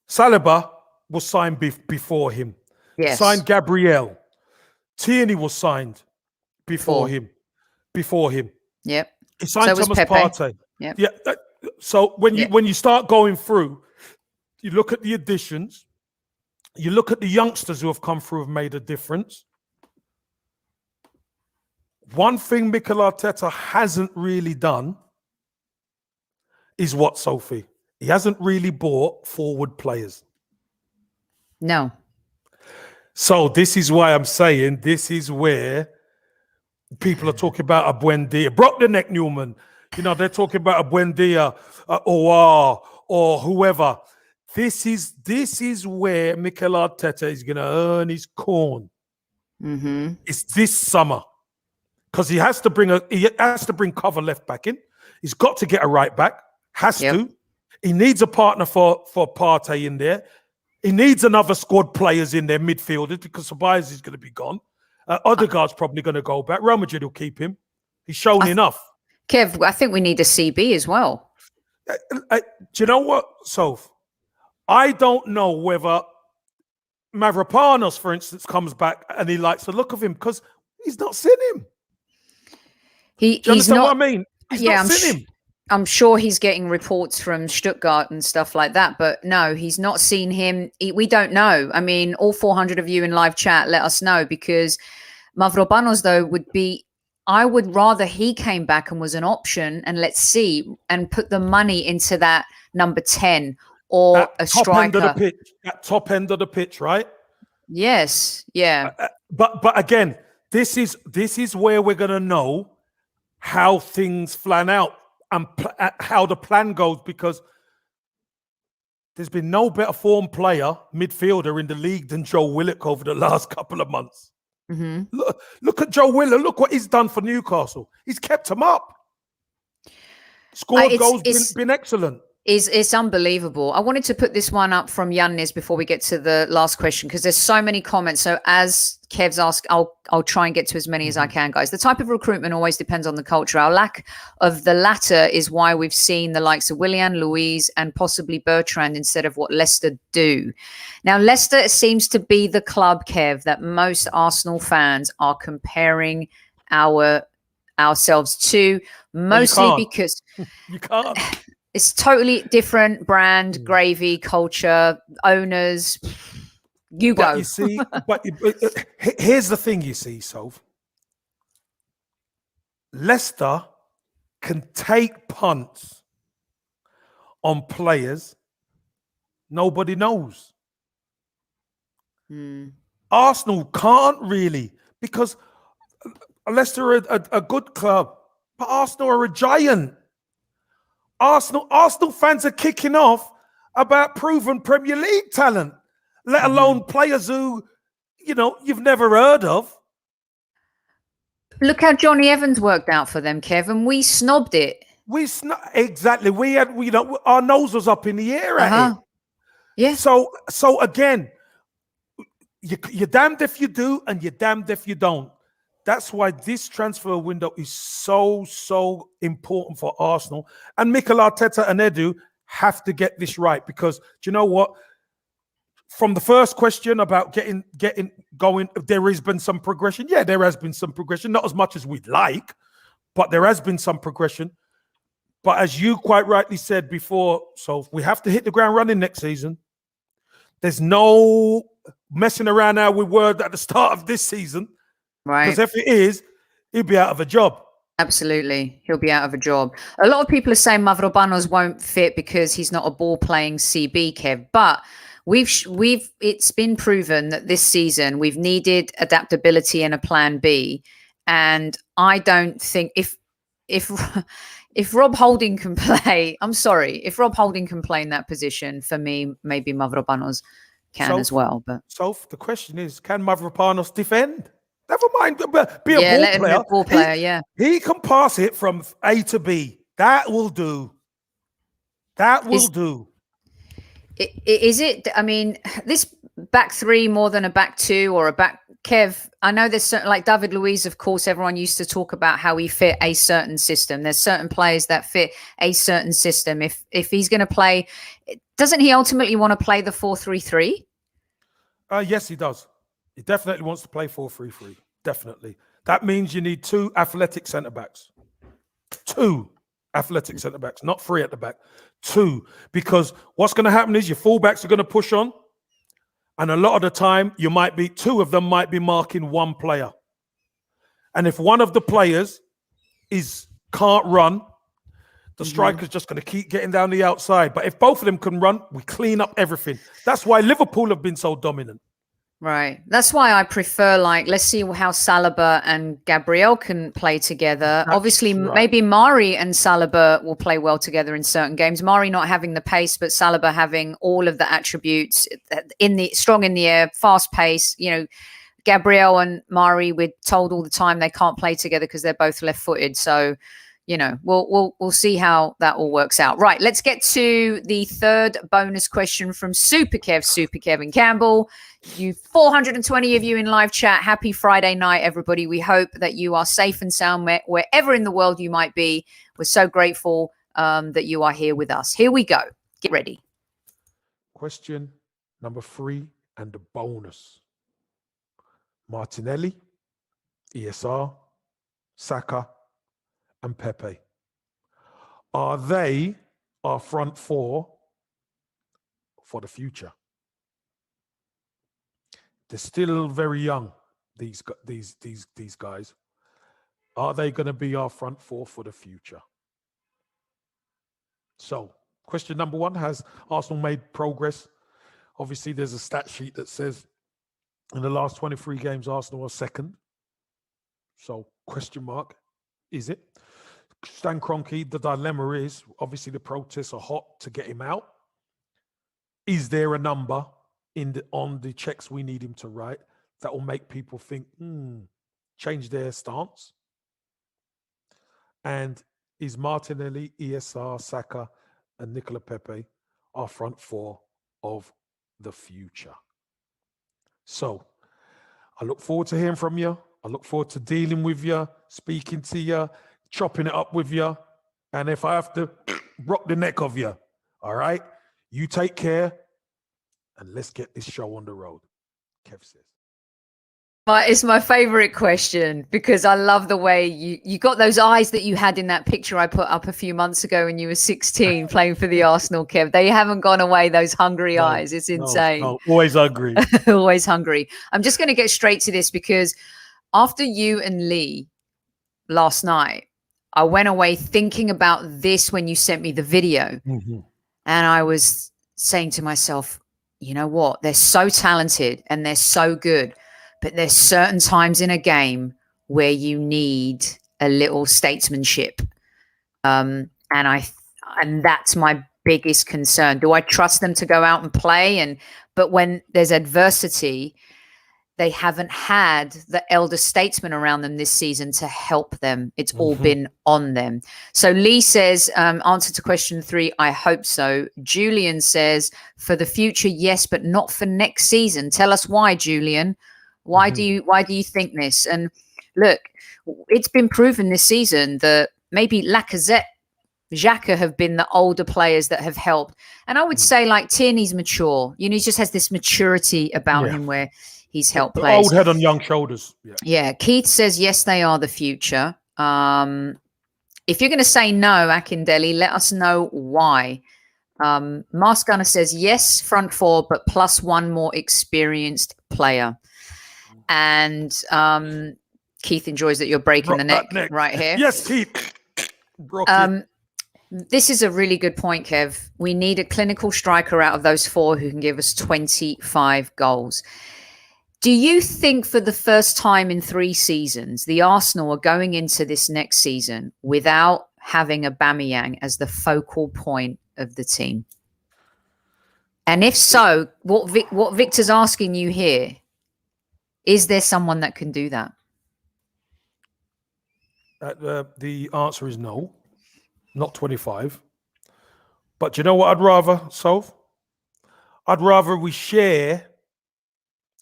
Saliba was signed before him. Yes. Signed Gabriel. Tierney was signed before him. Yep. He signed Thomas Partey. Yep. Yeah. So when you start going through, you look at the additions, you look at the youngsters who have come through, have made a difference. One thing Mikel Arteta hasn't really done is what, Sophie? He hasn't really bought forward players. No. So this is why I'm saying this is where people are talking about a Buendia. Brock the Neck Newman. They're talking about a Buendia or whoever. This is where Mikel Arteta is going to earn his corn. Mm-hmm. It's this summer. Because he has to bring cover left back in. He's got to get a right back. Has to. He needs a partner for Partey in there. He needs another squad players in there, midfielders, because Tobias is going to be gone. Odegaard's probably going to go back. Real Madrid will keep him. He's shown enough. Kev, I think we need a CB as well. Do you know what, Soph? I don't know whether Mavropanos, for instance, comes back and he likes the look of him because he's not seen him. Do you understand what I mean? He's not seen him. I'm sure he's getting reports from Stuttgart and stuff like that, but no, he's not seen him. We don't know. I mean, all 400 of you in live chat, let us know, because Mavropanos, though, I would rather he came back and was an option, and let's see, and put the money into that number 10 or that a striker. That top end of the pitch, right? Yes, yeah. But again, this is where we're going to know how things plan out and how the plan goes, because there's been no better form player, midfielder in the league than Joe Willock over the last couple of months. Mm-hmm. Look at Joe Willock. Look what he's done for Newcastle. He's kept him up. Scored goals, been excellent. It's unbelievable. I wanted to put this one up from Yannis before we get to the last question, because there's so many comments. So as Kev's asked, I'll try and get to as many as I can, guys. The type of recruitment always depends on the culture. Our lack of the latter is why we've seen the likes of Willian, Luiz, and possibly Bertrand instead of what Leicester do. Now, Leicester seems to be the club, Kev, that most Arsenal fans are comparing ourselves to, mostly because you can't. It's totally different brand, gravy, culture, owners. You go. But you see, here's the thing, you see, Soph. Leicester can take punts on players nobody knows. Arsenal can't really, because Leicester are a good club, but Arsenal are a giant. Arsenal fans are kicking off about proven Premier League talent, let alone players who, you've never heard of. Look how Johnny Evans worked out for them, Kevin. We snobbed it. Exactly. We had, our nose was up in the air at it. Yeah. So again, you're damned if you do, and you're damned if you don't. That's why this transfer window is so important for Arsenal. And Mikel Arteta and Edu have to get this right, because do you know what? From the first question about getting going, there has been some progression. Yeah, there has been some progression. Not as much as we'd like, but there has been some progression. But as you quite rightly said before, so we have to hit the ground running next season. There's no messing around how we were at the start of this season. Right. Because if it is, he'll be out of a job. Absolutely. He'll be out of a job. A lot of people are saying Mavropanos won't fit because he's not a ball-playing CB, Kev. But it's been proven that this season we've needed adaptability and a plan B. And I don't think if Rob Holding can play, I'm sorry, if Rob Holding can play in that position, for me, maybe Mavropanos can as well. But so the question is, can Mavropanos defend? Never mind, be a ball player. He can pass it from A to B. That will do. That will do. Is it? I mean, this back three more than a back two or a back? Kev, I know there's certain, like David Luiz, of course, everyone used to talk about how he fit a certain system. There's certain players that fit a certain system. If he's going to play, doesn't he ultimately want to play the 4-3-3? Yes, he does. He definitely wants to play 4-3-3. Definitely. That means you need 2 athletic centre backs. 2 athletic centre backs, not 3 at the back. 2. Because what's going to happen is your fullbacks are going to push on. And a lot of the time, 2 of them might be marking one player. And if one of the players can't run, the striker's just going to keep getting down the outside. But if both of them can run, we clean up everything. That's why Liverpool have been so dominant. Right. That's why I prefer, like, let's see how Saliba and Gabriel can play together. Obviously, maybe Mari and Saliba will play well together in certain games. Mari not having the pace, but Saliba having all of the attributes strong in the air, fast pace. You know, Gabriel and Mari, we're told all the time they can't play together because they're both left-footed. So, you know, we'll see how that all works out. Right, let's get to the third bonus question from Super Kevin Campbell. You 420 of you in live chat. Happy Friday night, everybody. We hope that you are safe and sound wherever in the world you might be. We're so grateful that you are here with us. Here we go. Get ready. Question number 3 and the bonus. Martinelli, ESR, Saka, and Pepe. Are they our front 4 for the future? They're still very young, these guys. Are they going to be our front 4 for the future? So, question number 1, has Arsenal made progress? Obviously, there's a stat sheet that says in the last 23 games, Arsenal are second. So, question mark, is it? Stan Kroenke, the dilemma is, obviously the protests are hot to get him out. Is there a number on the checks we need him to write that will make people think, change their stance? And is Martinelli, ESR, Saka, and Nicola Pepe our front 4 of the future? So, I look forward to hearing from you. I look forward to dealing with you, speaking to you, chopping it up with you. And if I have to rock the neck of you, all right, you take care and let's get this show on the road. Kev says. It's my favorite question because I love the way you got those eyes that you had in that picture I put up a few months ago when you were 16 playing for the Arsenal, Kev. They haven't gone away, those hungry eyes. It's insane. No, always hungry. Always hungry. I'm just going to get straight to this because after you and Lee last night, I went away thinking about this when you sent me the video. And I was saying to myself, you know what? They're so talented and they're so good. But there's certain times in a game where you need a little statesmanship. And that's my biggest concern. Do I trust them to go out and play? But when there's adversity, they haven't had the elder statesman around them this season to help them. It's all been on them. So Lee says, answer to question 3, I hope so. Julian says, for the future, yes, but not for next season. Tell us why, Julian. Why do you think this? And look, it's been proven this season that maybe Lacazette, Xhaka have been the older players that have helped. And I would say like Tierney's mature. You know, he just has this maturity about him where he's helped players. Old head on young shoulders. Yeah. Keith says, yes, they are the future. If you're going to say no, Akindele, let us know why. Mask Gunner says, yes, front 4, but plus 1 more experienced player. And Keith enjoys that you're breaking the neck right here. Yes, Keith. This is a really good point, Kev. We need a clinical striker out of those 4 who can give us 25 goals. Do you think for the first time in 3 seasons, the Arsenal are going into this next season without having Aubameyang as the focal point of the team? And if so, what Victor's asking you here, is there someone that can do that? The answer is no, not 25. But you know what I'd rather, Soph? I'd rather we share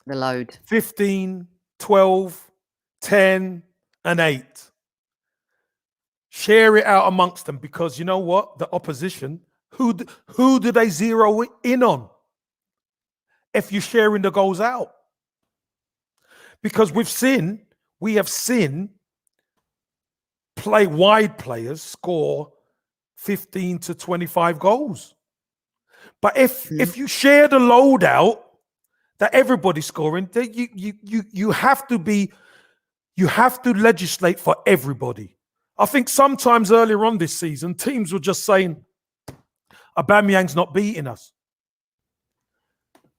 The load. 15, 12, 10, and 8. Share it out amongst them, because you know what? The opposition, who do they zero in on if you're sharing the goals out? Because we have seen wide players score 15 to 25 goals. But if you share the load out, that everybody's scoring, you have to legislate for everybody. I think sometimes earlier on this season, teams were just saying, Aubameyang's not beating us.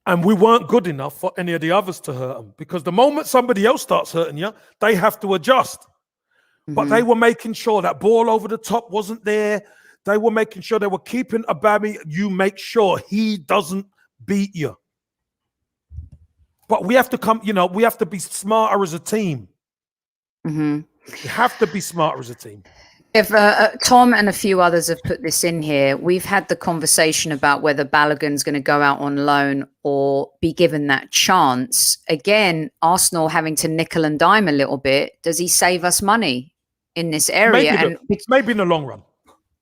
And we weren't good enough for any of the others to hurt them. Because the moment somebody else starts hurting you, they have to adjust. Mm-hmm. But they were making sure that ball over the top wasn't there. They were making sure they were keeping Aubameyang. You make sure he doesn't beat you. But we have to we have to be smarter as a team. Mm-hmm. You have to be smarter as a team. If Tom and a few others have put this in here, we've had the conversation about whether Balogun's going to go out on loan or be given that chance. Again, Arsenal having to nickel and dime a little bit. Does he save us money in this area? Maybe in the long run.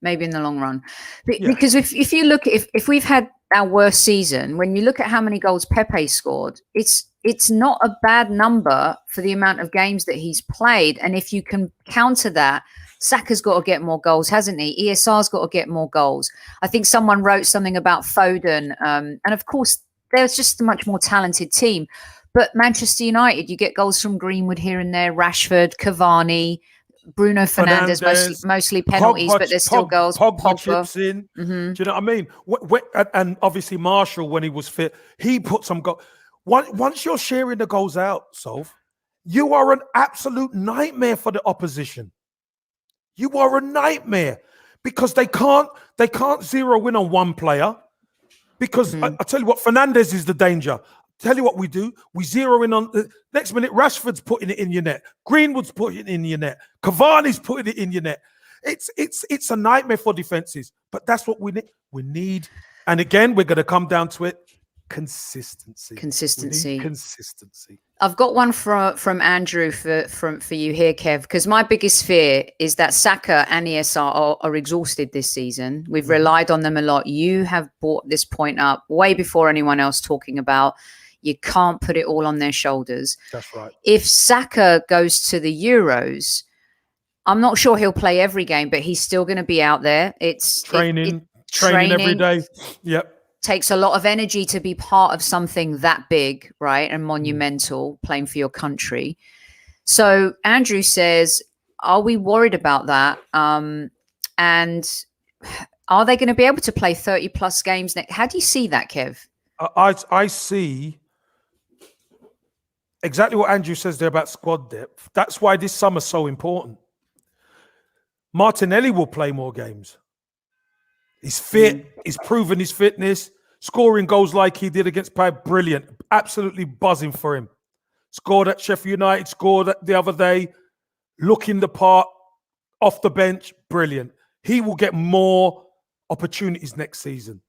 Maybe in the long run. Because if you look, if we've had our worst season, when you look at how many goals Pepe scored, it's not a bad number for the amount of games that he's played. And if you can counter that, Saka's got to get more goals, hasn't he? ESR's got to get more goals. I think someone wrote something about Foden. And of course, there's just a much more talented team. But Manchester United, you get goals from Greenwood here and there, Rashford, Cavani, Bruno Fernandes, mostly penalties, but there's still goals. Pogba chips in. Mm-hmm. Do you know what I mean? And obviously Marshall, when he was fit, he put some goals. Once you're sharing the goals out, Soph, you are an absolute nightmare for the opposition. You are a nightmare because they can't zero in on one player. Because I tell you what, Fernandes is the danger. Tell you what we do. We zero in on the next minute. Rashford's putting it in your net. Greenwood's putting it in your net. Cavani's putting it in your net. It's a nightmare for defenses. But that's what we need. We need, and again, we're going to come down to it. Consistency. I've got one from Andrew for you here, Kev, because my biggest fear is that Saka and ESR are exhausted this season. We've relied on them a lot. You have brought this point up way before anyone else talking about you can't put it all on their shoulders. That's right. If Saka goes to the Euros, I'm not sure he'll play every game, but he's still going to be out there. It's training every day. Yep. Takes a lot of energy to be part of something that big, right? And monumental, playing for your country. So Andrew says, are we worried about that? And are they going to be able to play 30 plus games next? How do you see that, Kev? I see exactly what Andrew says there about squad depth. That's why this summer's so important. Martinelli will play more games. He's fit. He's proven his fitness. Scoring goals like he did against Pep, brilliant. Absolutely buzzing for him. Scored at Sheffield United, scored the other day. Looking the part, off the bench, brilliant. He will get more opportunities next season.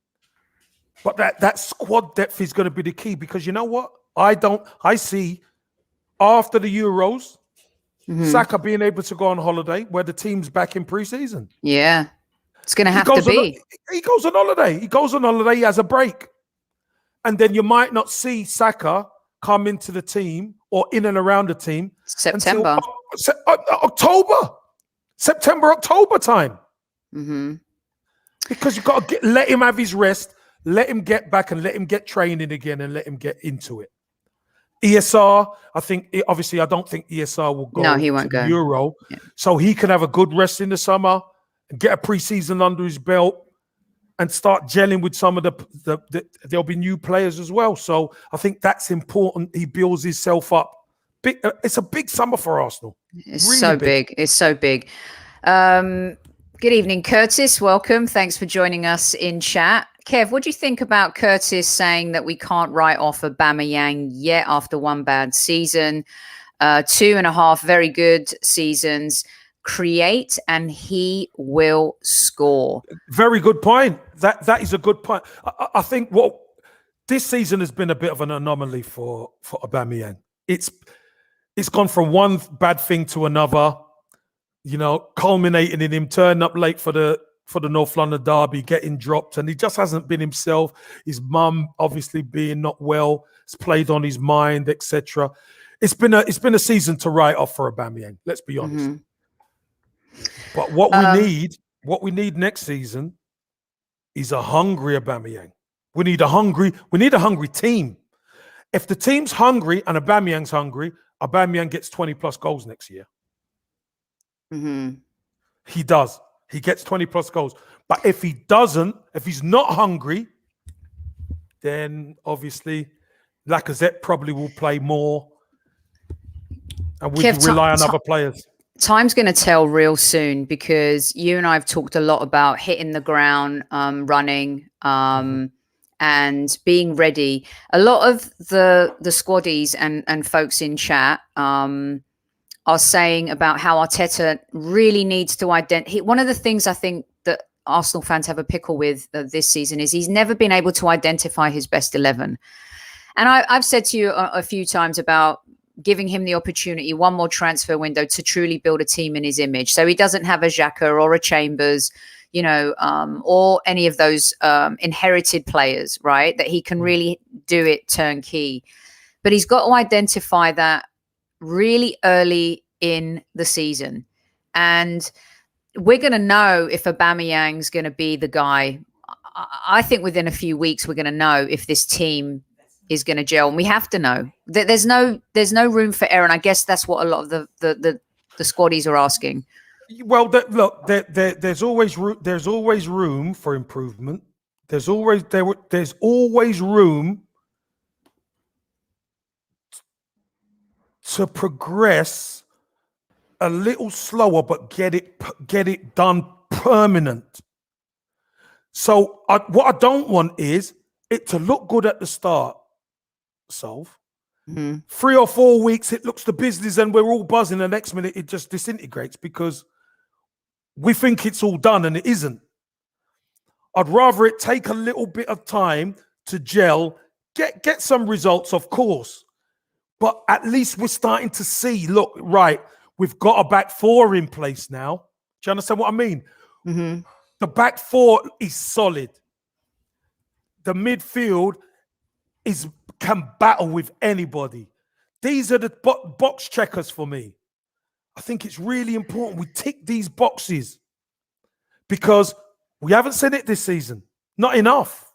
But that squad depth is going to be the key, because you know what? I see after the Euros, Saka being able to go on holiday where the team's back in pre-season. Yeah. It's going to have to be. He goes on holiday. He has a break. And then you might not see Saka come into the team or in and around the team September. September, October time. Mm-hmm. Because you've got to let him have his rest, let him get back and let him get training again and let him get into it. ESR, I don't think ESR will go. No, he won't go. Euro. Yeah. So he can have a good rest in the summer. Get a pre-season under his belt and start gelling with some of there'll be new players as well. So I think that's important. He builds himself up. It's a big summer for Arsenal. It's really so big. It's so big. Good evening, Curtis. Welcome. Thanks for joining us in chat. Kev, what do you think about Curtis saying that we can't write off Aubameyang yet after one bad season, 2.5 very good seasons? Create and he will score. Very good point. That is a good point. I think this season has been a bit of an anomaly for Aubameyang. It's gone from one bad thing to another, culminating in him turning up late for the North London derby, getting dropped, and he just hasn't been himself. His mum, obviously being not well, has played on his mind, etc. It's been a season to write off for Aubameyang. Let's be honest. Mm-hmm. But what we need next season is a hungry Aubameyang. We need a hungry team. If the team's hungry and Aubameyang's hungry, Aubameyang gets 20 plus goals next year. Mm-hmm. He does. He gets 20 plus goals. But if he doesn't, if he's not hungry, then obviously Lacazette probably will play more. And we rely on other players. Time's going to tell real soon, because you and I have talked a lot about hitting the ground, running, and being ready. A lot of the squaddies and folks in chat are saying about how Arteta really needs to identify. One of the things I think that Arsenal fans have a pickle with this season is he's never been able to identify his best 11. And I've said to you a few times about giving him the opportunity, one more transfer window, to truly build a team in his image. So he doesn't have a Xhaka or a Chambers, or any of those inherited players, right? That he can really do it turnkey. But he's got to identify that really early in the season. And we're going to know if Aubameyang's going to be the guy. I think within a few weeks, we're going to know if this team is going to gel, and we have to know that there's no room for error. And I guess that's what a lot of the squaddies are asking. Well, there's always room for improvement. There's always room to progress a little slower, but get it done permanent. So what I don't want is it to look good at the start. Solve. 3 or 4 weeks, it looks the business and we're all buzzing. The next minute, it just disintegrates because we think it's all done and it isn't. I'd rather it take a little bit of time to gel, get some results, of course. But at least we're starting to see, look, right, we've got a back four in place now. Do you understand what I mean? Mm-hmm. The back four is solid. The midfield can battle with anybody. These are the box checkers for me. I think it's really important we tick these boxes because we haven't seen it this season. Not enough.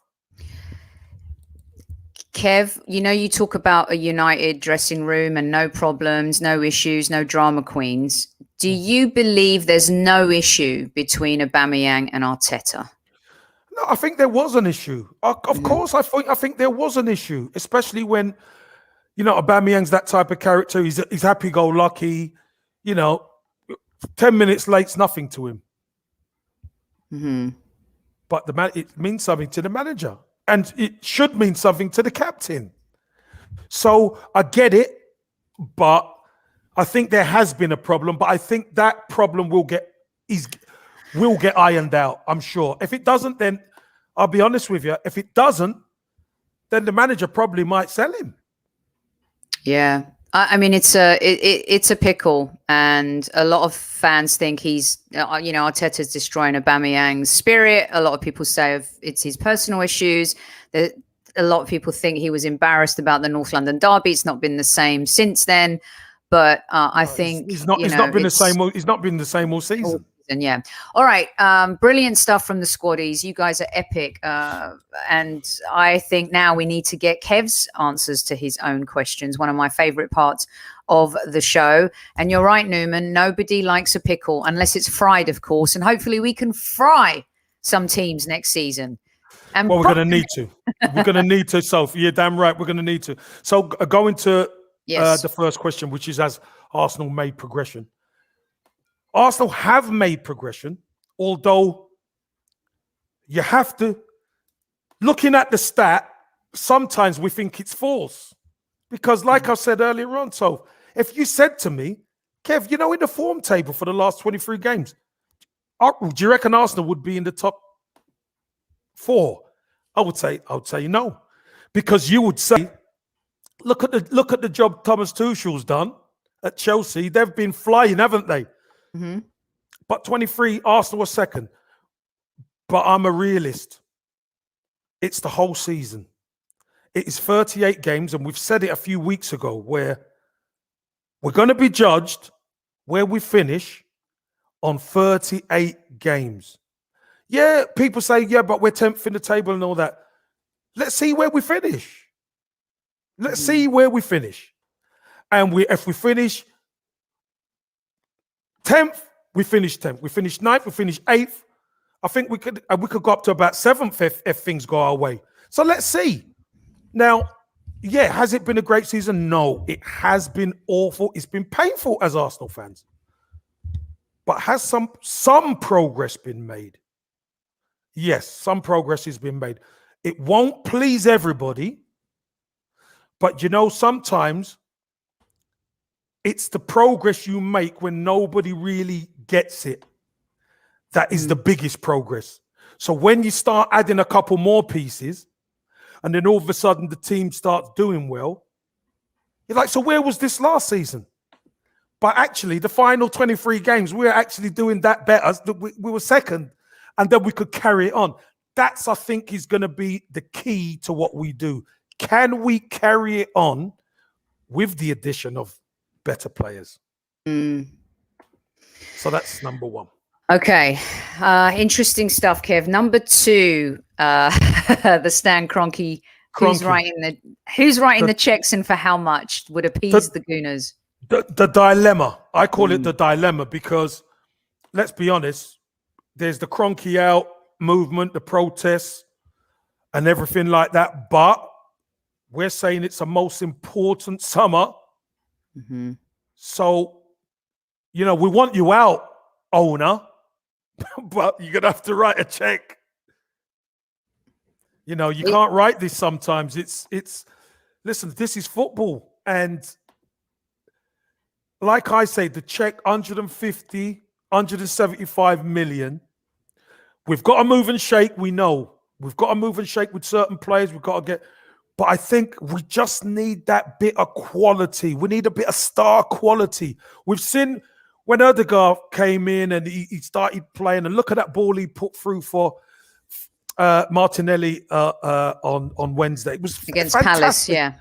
Kev, you talk about a United dressing room and no problems, no issues, no drama queens. Do you believe there's no issue between Aubameyang and Arteta? No, I think there was an issue. Of course, I think there was an issue, especially when, Aubameyang's that type of character. He's happy-go-lucky. 10 minutes late's nothing to him. Mm-hmm. But it means something to the manager. And it should mean something to the captain. So I get it, but I think there has been a problem. But I think that problem will get ironed out, I'm sure. If it doesn't, then I'll be honest with you. If it doesn't, then the manager probably might sell him. Yeah. I mean, it's a pickle, and a lot of fans think Arteta's destroying Aubameyang's spirit. A lot of people say it's his personal issues. A lot of people think he was embarrassed about the North London derby. It's not been the same since then. But I think He's not been the same. He's not been the same all season. Yeah. All right. Brilliant stuff from the squaddies. You guys are epic. And I think now we need to get Kev's answers to his own questions. One of my favorite parts of the show. And you're right, Newman. Nobody likes a pickle unless it's fried, of course. And hopefully we can fry some teams next season. And we're going to need to. We're going to need to, Sophie. You're damn right. We're going to need to. So going to the first question, which is, has Arsenal made progression? Arsenal have made progression, although you have to, looking at the stat, sometimes we think it's false. Because like I said earlier on, so if you said to me, Kev, in the form table for the last 23 games, do you reckon Arsenal would be in the top 4? I would say no. Because you would say, look at the job Thomas Tuchel's done at Chelsea. They've been flying, haven't they? Mm-hmm. But 23, Arsenal was second. But I'm a realist. It's the whole season. It is 38 games, and we've said it a few weeks ago, where we're going to be judged where we finish on 38 games. Yeah, people say, yeah, but we're 10th in the table and all that. Let's see where we finish. Let's see where we finish. And if we finish 10th, we finish 10th. We finish 9th, we finish 8th. I think we could go up to about 7th if things go our way. So let's see. Now, yeah, has it been a great season? No, it has been awful. It's been painful as Arsenal fans. But has some progress been made? Yes, some progress has been made. It won't please everybody, but sometimes it's the progress you make when nobody really gets it. That is the biggest progress. So when you start adding a couple more pieces, and then all of a sudden the team starts doing well, you're like, so where was this last season? But actually, the final 23 games, we were actually doing that better. We were second, and then we could carry it on. That's, I think, is going to be the key to what we do. Can we carry it on with the addition of better players? So that's number one. Okay. Interesting stuff, Kev. Number two, the Stan Kroenke. Who's writing the checks and for how much would appease the Gooners? The dilemma. I call it the dilemma because, let's be honest, there's the Kroenke out movement, the protests, and everything like that. But we're saying it's a most important summer. Mm-hmm. So, we want you out, owner, but you're going to have to write a check. You can't write this sometimes. Listen, this is football. And like I say, the check, 150, 175 million. We've got to move and shake, we know. We've got to move and shake with certain players. We've got to get... But I think we just need that bit of quality. We need a bit of star quality. We've seen when Odegaard came in and he started playing, and look at that ball he put through for Martinelli on Wednesday. It was against fantastic. Palace, yeah.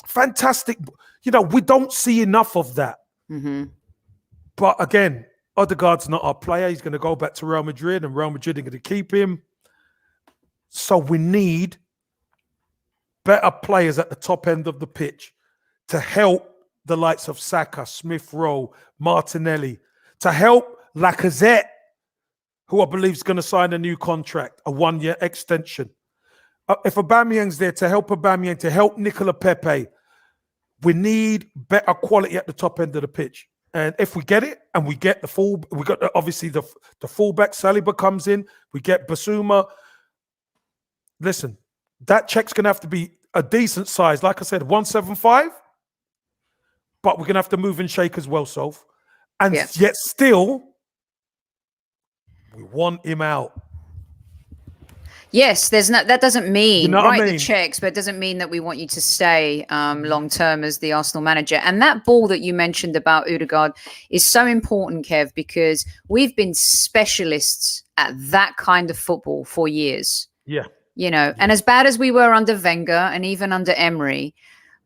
Fantastic. We don't see enough of that. Mm-hmm. But again, Odegaard's not our player. He's going to go back to Real Madrid, and Real Madrid are going to keep him. So we need better players at the top end of the pitch to help the likes of Saka, Smith Rowe, Martinelli, to help Lacazette, who I believe is going to sign a new contract, a 1-year extension. If Aubameyang's there, to help Aubameyang, to help Nicolas Pepe, we need better quality at the top end of the pitch. And if we get it, and we get we got obviously the fullback, Saliba comes in, we get Basuma. Listen, that check's going to have to be a decent size. Like I said, 175, but we're going to have to move and shake as well, Soph. And yet still, we want him out. Yes, that doesn't mean the checks, but it doesn't mean that we want you to stay long term as the Arsenal manager. And that ball that you mentioned about Odegaard is so important, Kev, because we've been specialists at that kind of football for years. Yeah. And as bad as we were under Wenger and even under Emery,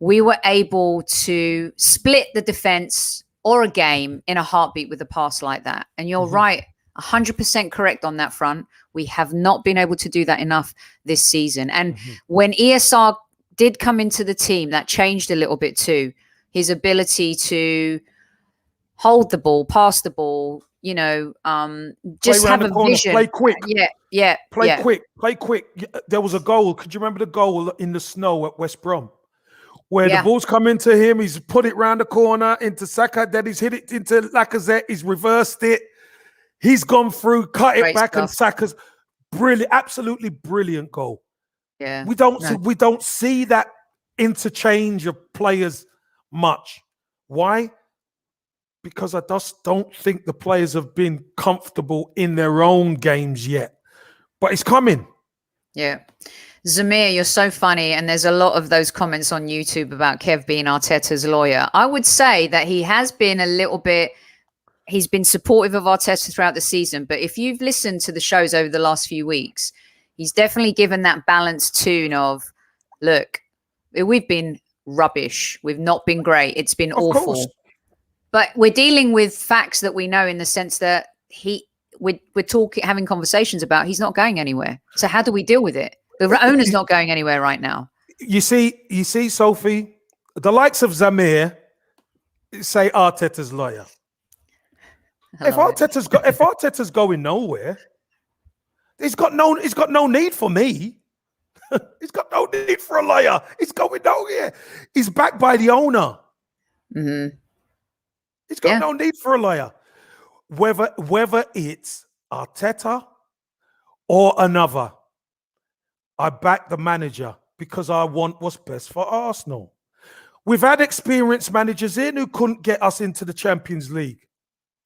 we were able to split the defense or a game in a heartbeat with a pass like that. And you're right, 100% correct on that front. We have not been able to do that enough this season. And when ESR did come into the team, that changed a little bit too. His ability to hold the ball, pass the ball, just have a vision. Play quick. Play quick. There was a goal. Could you remember the goal in the snow at West Brom? Where the ball's come into him, he's put it round the corner into Saka, then he's hit it into Lacazette, he's reversed it. He's gone through, cut it back, and Saka's brilliant, absolutely brilliant goal. Yeah, we don't see that interchange of players much. Why? Because I just don't think the players have been comfortable in their own games yet. But it's coming. Yeah. Zamir, you're so funny. And there's a lot of those comments on YouTube about Kev being Arteta's lawyer. I would say that he has been a little bit, he's been supportive of Arteta throughout the season. But if you've listened to the shows over the last few weeks, he's definitely given that balanced tune of, look, we've been rubbish. We've not been great. It's been awful. Course. But we're dealing with facts that we know in the sense that we're talking, having conversations about he's not going anywhere. So how do we deal with it? The owner's not going anywhere right now. You see, Sophie, the likes of Zamir say Arteta's lawyer. If Arteta's going nowhere, he's got no need for me. He's got no need for a lawyer. He's going nowhere. He's backed by the owner. Mm-hmm. He's got no need for a lawyer. Whether it's Arteta or another, I back the manager because I want what's best for Arsenal. We've had experienced managers in who couldn't get us into the Champions League.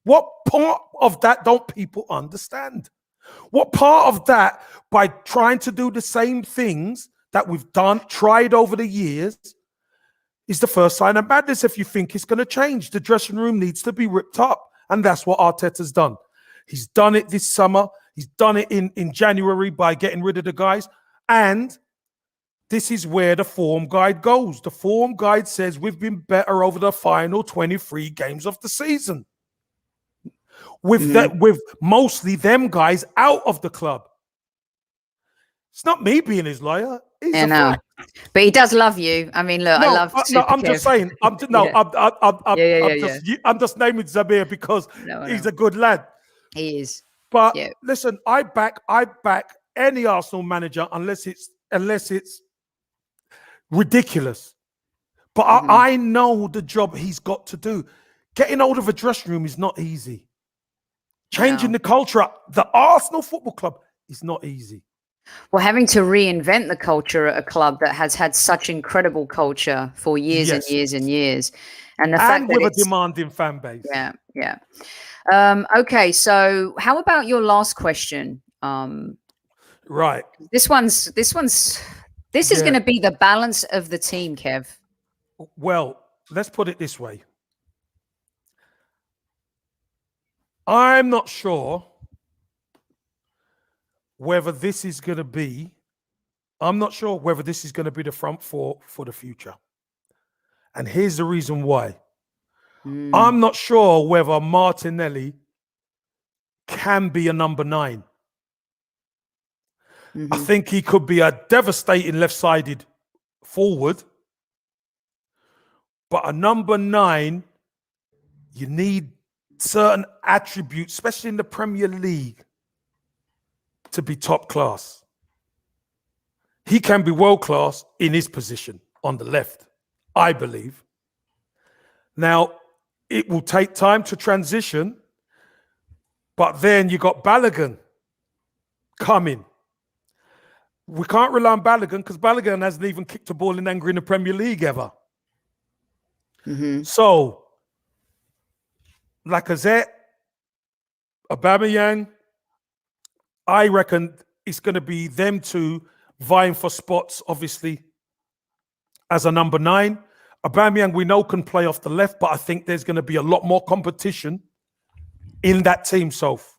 What part of that don't people understand? What part of that, by trying to do the same things that we've tried over the years, is the first sign of madness if you think it's going to change? The dressing room needs to be ripped up. And that's what Arteta's done. He's done it this summer. He's done it in January by getting rid of the guys. And this is where the form guide goes. The form guide says we've been better over the final 23 games of the season. With mostly them guys out of the club. It's not me being his lawyer. It's a fact. But he does love you. I mean, look, I love. I'm just saying. I'm just naming Zamir because he's a good lad. He is. But listen, I back any Arsenal manager unless it's ridiculous. But I know the job he's got to do. Getting out of a dressing room is not easy. Changing the culture, the Arsenal Football Club, is not easy. Well, having to reinvent the culture at a club that has had such incredible culture for years and years and years. And the fact that with a demanding fan base. Yeah. Okay, so how about your last question? Right. This is going to be the balance of the team, Kev. Well, let's put it this way. I'm not sure whether this is going to be the front four for the future. And here's the reason why. I'm not sure whether Martinelli can be a number 9. I think he could be a devastating left-sided forward. But a number 9, you need certain attributes, especially in the Premier League, to be top class. He can be world class in his position on the left, I believe. Now, it will take time to transition, but then you got Balogun coming. We can't rely on Balogun because Balogun hasn't even kicked a ball in anger in the Premier League ever. So, Lacazette, Aubameyang, I reckon it's going to be them two vying for spots, obviously, as a number 9. Aubameyang, we know, can play off the left, but I think there's going to be a lot more competition in that team, Soph.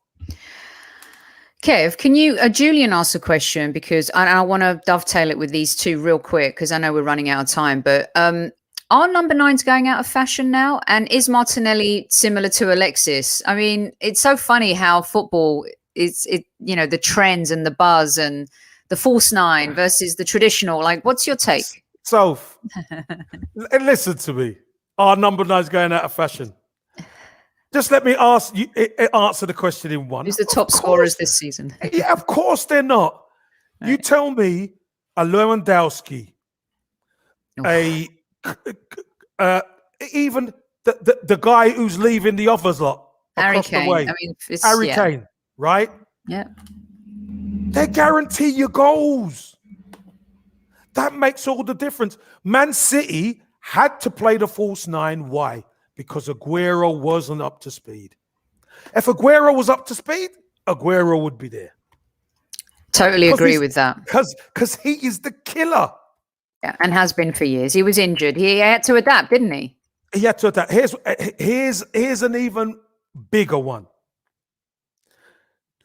Kev, can you, Julian asked a question because I want to dovetail it with these two real quick because I know we're running out of time, but are number 9s going out of fashion now? And is Martinelli similar to Alexis? I mean, it's so funny how football is, the trends and the buzz and the false 9 versus the traditional. Like, what's your take? So, listen to me. Are number 9s going out of fashion? Just let me answer the question in one. Who's the top scorers this season? Yeah, of course they're not. Right. You tell me a Lewandowski, even the guy who's leaving the others lot across the way. I mean, Harry Kane, right? Yeah. They guarantee you goals. That makes all the difference. Man City had to play the false 9. Why? Because Aguero wasn't up to speed. If Aguero was up to speed, Aguero would be there. Totally agree with that. Because he is the killer. Yeah, and has been for years. He was injured. He had to adapt, didn't he? He had to adapt. Here's an even bigger one.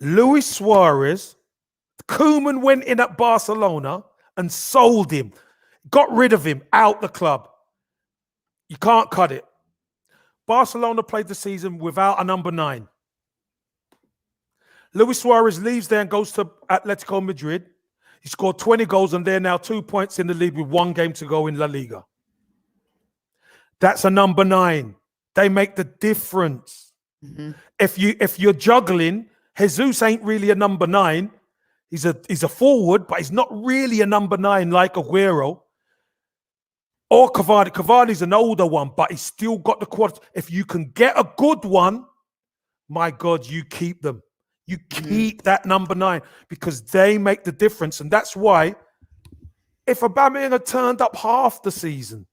Luis Suarez, Koeman went in at Barcelona and sold him, got rid of him, out the club. You can't cut it. Barcelona played the season without a number 9. Luis Suarez leaves there and goes to Atletico Madrid. He scored 20 goals and they're now 2 points in the league with 1 game to go in La Liga. That's a number 9. They make the difference. Mm-hmm. If you're juggling, Jesus ain't really a number 9. He's a forward, but he's not really a number 9 like Aguero. Or Cavani. Cavani's an older one, but he's still got the quality. If you can get a good one, my God, you keep them. You keep that number 9 because they make the difference. And that's why if Aubameyang had turned up half the season,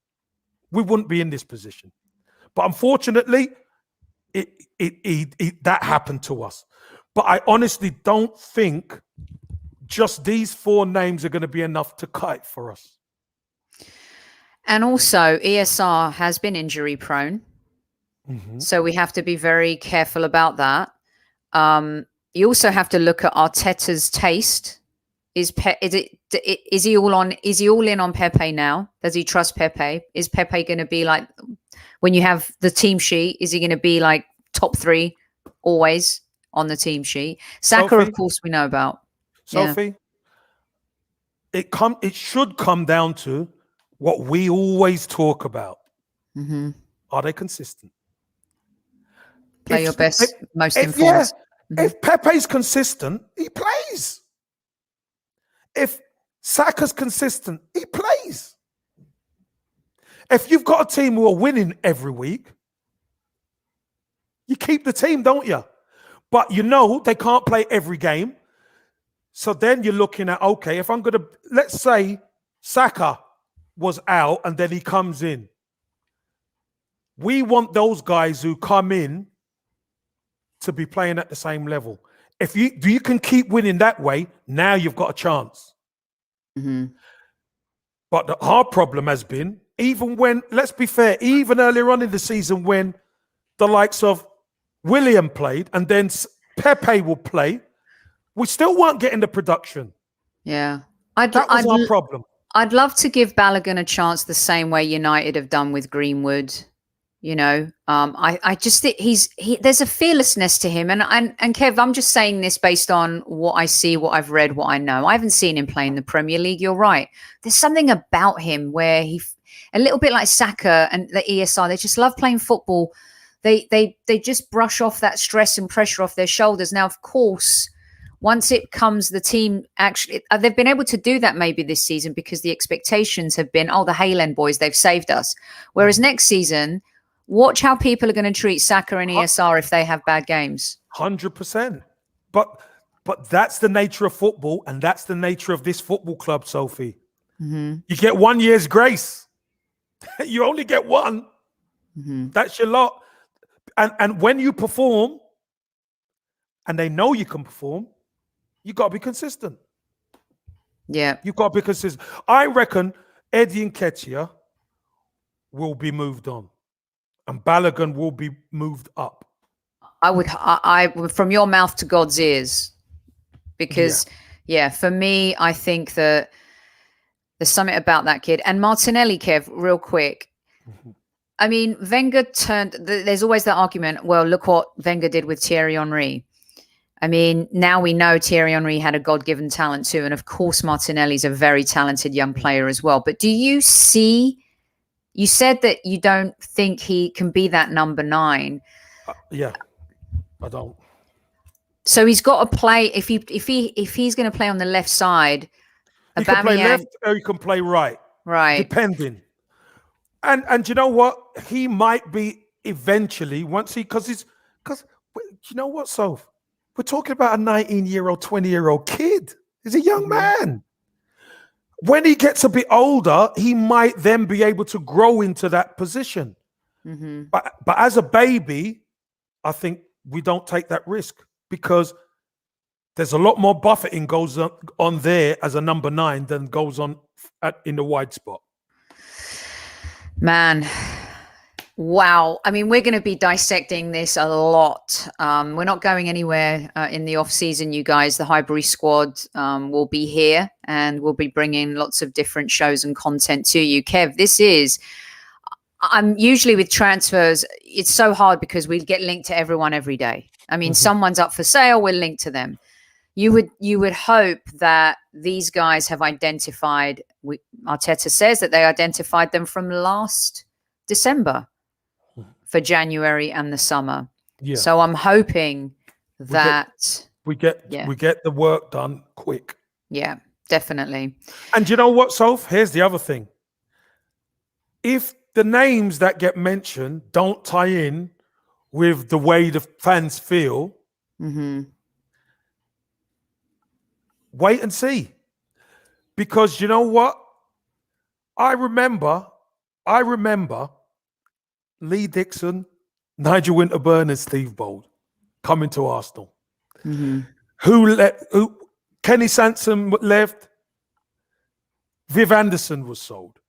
we wouldn't be in this position. But unfortunately, that happened to us. But I honestly don't think just these 4 names are going to be enough to cut it for us. And also, ESR has been injury prone. Mm-hmm. So we have to be very careful about that. You also have to look at Arteta's taste. Is he all in on Pepe now? Does he trust Pepe? Is Pepe going to be like, when you have the team sheet, is he going to be like top 3 always on the team sheet? Saka, Sophie, of course, we know about. Sophie, yeah. It should come down to what we always talk about. Mm-hmm. Are they consistent? Play your best, most informed. Mm-hmm. If Pepe's consistent, he plays. If Saka's consistent, he plays. If you've got a team who are winning every week, you keep the team, don't you? But you know they can't play every game. So then you're looking at, okay, if I'm going to, let's say Saka was out and then he comes in. We want those guys who come in to be playing at the same level. If you can keep winning that way, now you've got a chance. Mm-hmm. But our problem has been, even when, let's be fair, even earlier on in the season when the likes of William played and then Pepe will play, we still weren't getting the production. Yeah. That was our problem. I'd love to give Balogun a chance the same way United have done with Greenwood. You know, I just think there's a fearlessness to him. And Kev, I'm just saying this based on what I see, what I've read, what I know. I haven't seen him play in the Premier League. You're right. There's something about him where a little bit like Saka and the ESR, they just love playing football. They just brush off that stress and pressure off their shoulders. Now, of course, once it comes, the team actually, they've been able to do that maybe this season because the expectations have been, the Haaland boys, they've saved us. Whereas next season, watch how people are going to treat Saka and ESR if they have bad games. 100%. But that's the nature of football, and that's the nature of this football club, Sophie. Mm-hmm. You get 1 year's grace. You only get one. Mm-hmm. That's your lot. And when you perform, and they know you can perform, you got to be consistent. Yeah. You've got to be consistent. I reckon Eddie Nketiah will be moved on. And Balogun will be moved up. I from your mouth to God's ears, because for me, I think that there's something about that kid. And Martinelli, Kev, real quick. Mm-hmm. I mean, Wenger there's always that argument. Well, look what Wenger did with Thierry Henry. I mean, now we know Thierry Henry had a God-given talent too. And of course, Martinelli's a very talented young player as well. But do you see? You said that you don't think he can be that number 9. Yeah, I don't. So he's got to play. If he's going to play on the left side, he can play left or he can play right. Right, depending. And you know what? He might be eventually because you know what, Soph? We're talking about a 19-year-old, 20-year-old kid. He's a young man. When he gets a bit older, he might then be able to grow into that position. Mm-hmm. But as a baby, I think we don't take that risk because there's a lot more buffeting goes on there as a number 9 than goes on in the wide spot. Man, wow. I mean, we're going to be dissecting this a lot. We're not going anywhere in the off season, you guys. The Highbury squad will be here, and we'll be bringing lots of different shows and content to you. Kev, I'm usually with transfers. It's so hard because we get linked to everyone every day. I mean, someone's up for sale, we're linked to them. You would hope that these guys have identified. Arteta says that they identified them from last December for January and the summer. Yeah. So I'm hoping that we get the work done quick. Yeah, definitely. And you know what, Soph? Here's the other thing. If the names that get mentioned don't tie in with the way the fans feel, wait and see. Because you know what? I remember Lee Dixon, Nigel Winterburn, and Steve Bold coming to Arsenal. Who Kenny Sansom left, Viv Anderson was sold.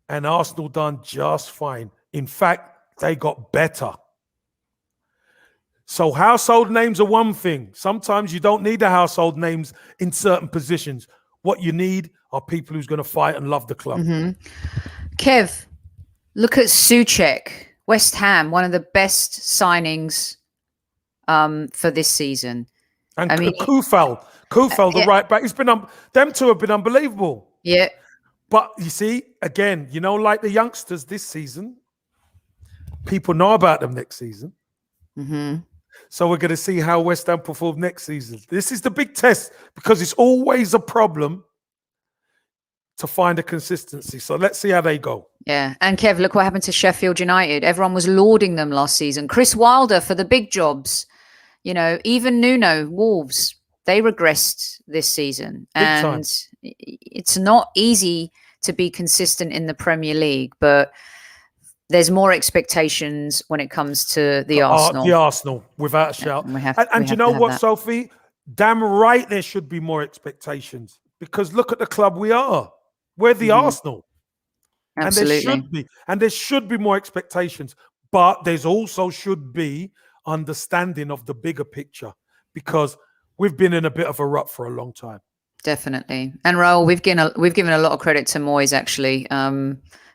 And Arsenal done just fine. In fact, they got better. So household names are one thing. Sometimes you don't need the household names in certain positions. What you need are people who's going to fight and love the club. Kev, look at Cheque, West Ham, one of the best signings for this season. And Kufal, the right back. It's been them two have been unbelievable. Yeah. But you see, again, like the youngsters this season, people know about them next season. So we're going to see how West Ham perform next season. This is the big test because it's always a problem to find a consistency. So let's see how they go. Yeah. And Kev, look what happened to Sheffield United. Everyone was lauding them last season. Chris Wilder for the big jobs. Even Nuno, Wolves, they regressed this season. And it's not easy to be consistent in the Premier League, but there's more expectations when it comes to the Arsenal. The Arsenal, without a shout. And you know what, Sophie? Damn right there should be more expectations because look at the club we are. We're the Arsenal. Absolutely. And there should be more expectations. But there's also should be understanding of the bigger picture because we've been in a bit of a rut for a long time. Definitely. And Raul, we've given a lot of credit to Moyes, actually.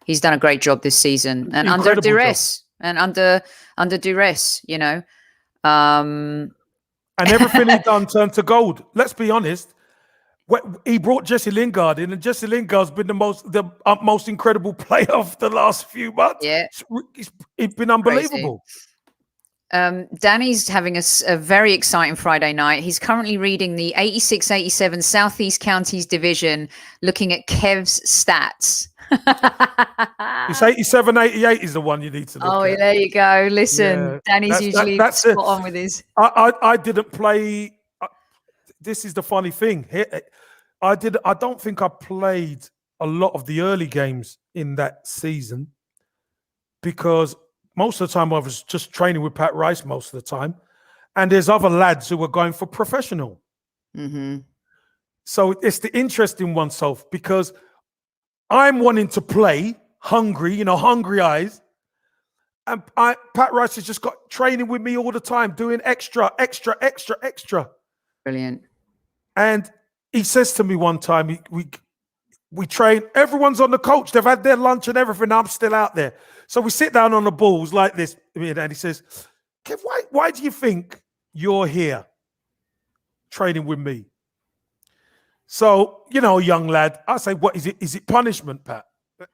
He's done a great job this season and under duress. And under duress, And everything he done turned to gold. Let's be honest. He brought Jesse Lingard in, and Jesse Lingard's been the most incredible player of the last few months. Yeah. It's been unbelievable. Danny's having a very exciting Friday night. He's currently reading the 86-87 Southeast Counties Division, looking at Kev's stats. It's 87-88 is the one you need to look at. Oh, there you go. Listen, Danny's usually spot on with his. I didn't play. This is the funny thing. I don't think I played a lot of the early games in that season because most of the time I was just training with Pat Rice most of the time. And there's other lads who were going for professional. So it's the interesting one, Soph, because I'm wanting to play hungry, hungry eyes. And Pat Rice has just got training with me all the time, doing extra. Brilliant. And he says to me one time, we train, everyone's on the coach. They've had their lunch and everything. I'm still out there. So we sit down on the balls like this. And he says, Kev, why do you think you're here training with me? So, young lad, I say, what is it? Is it punishment, Pat?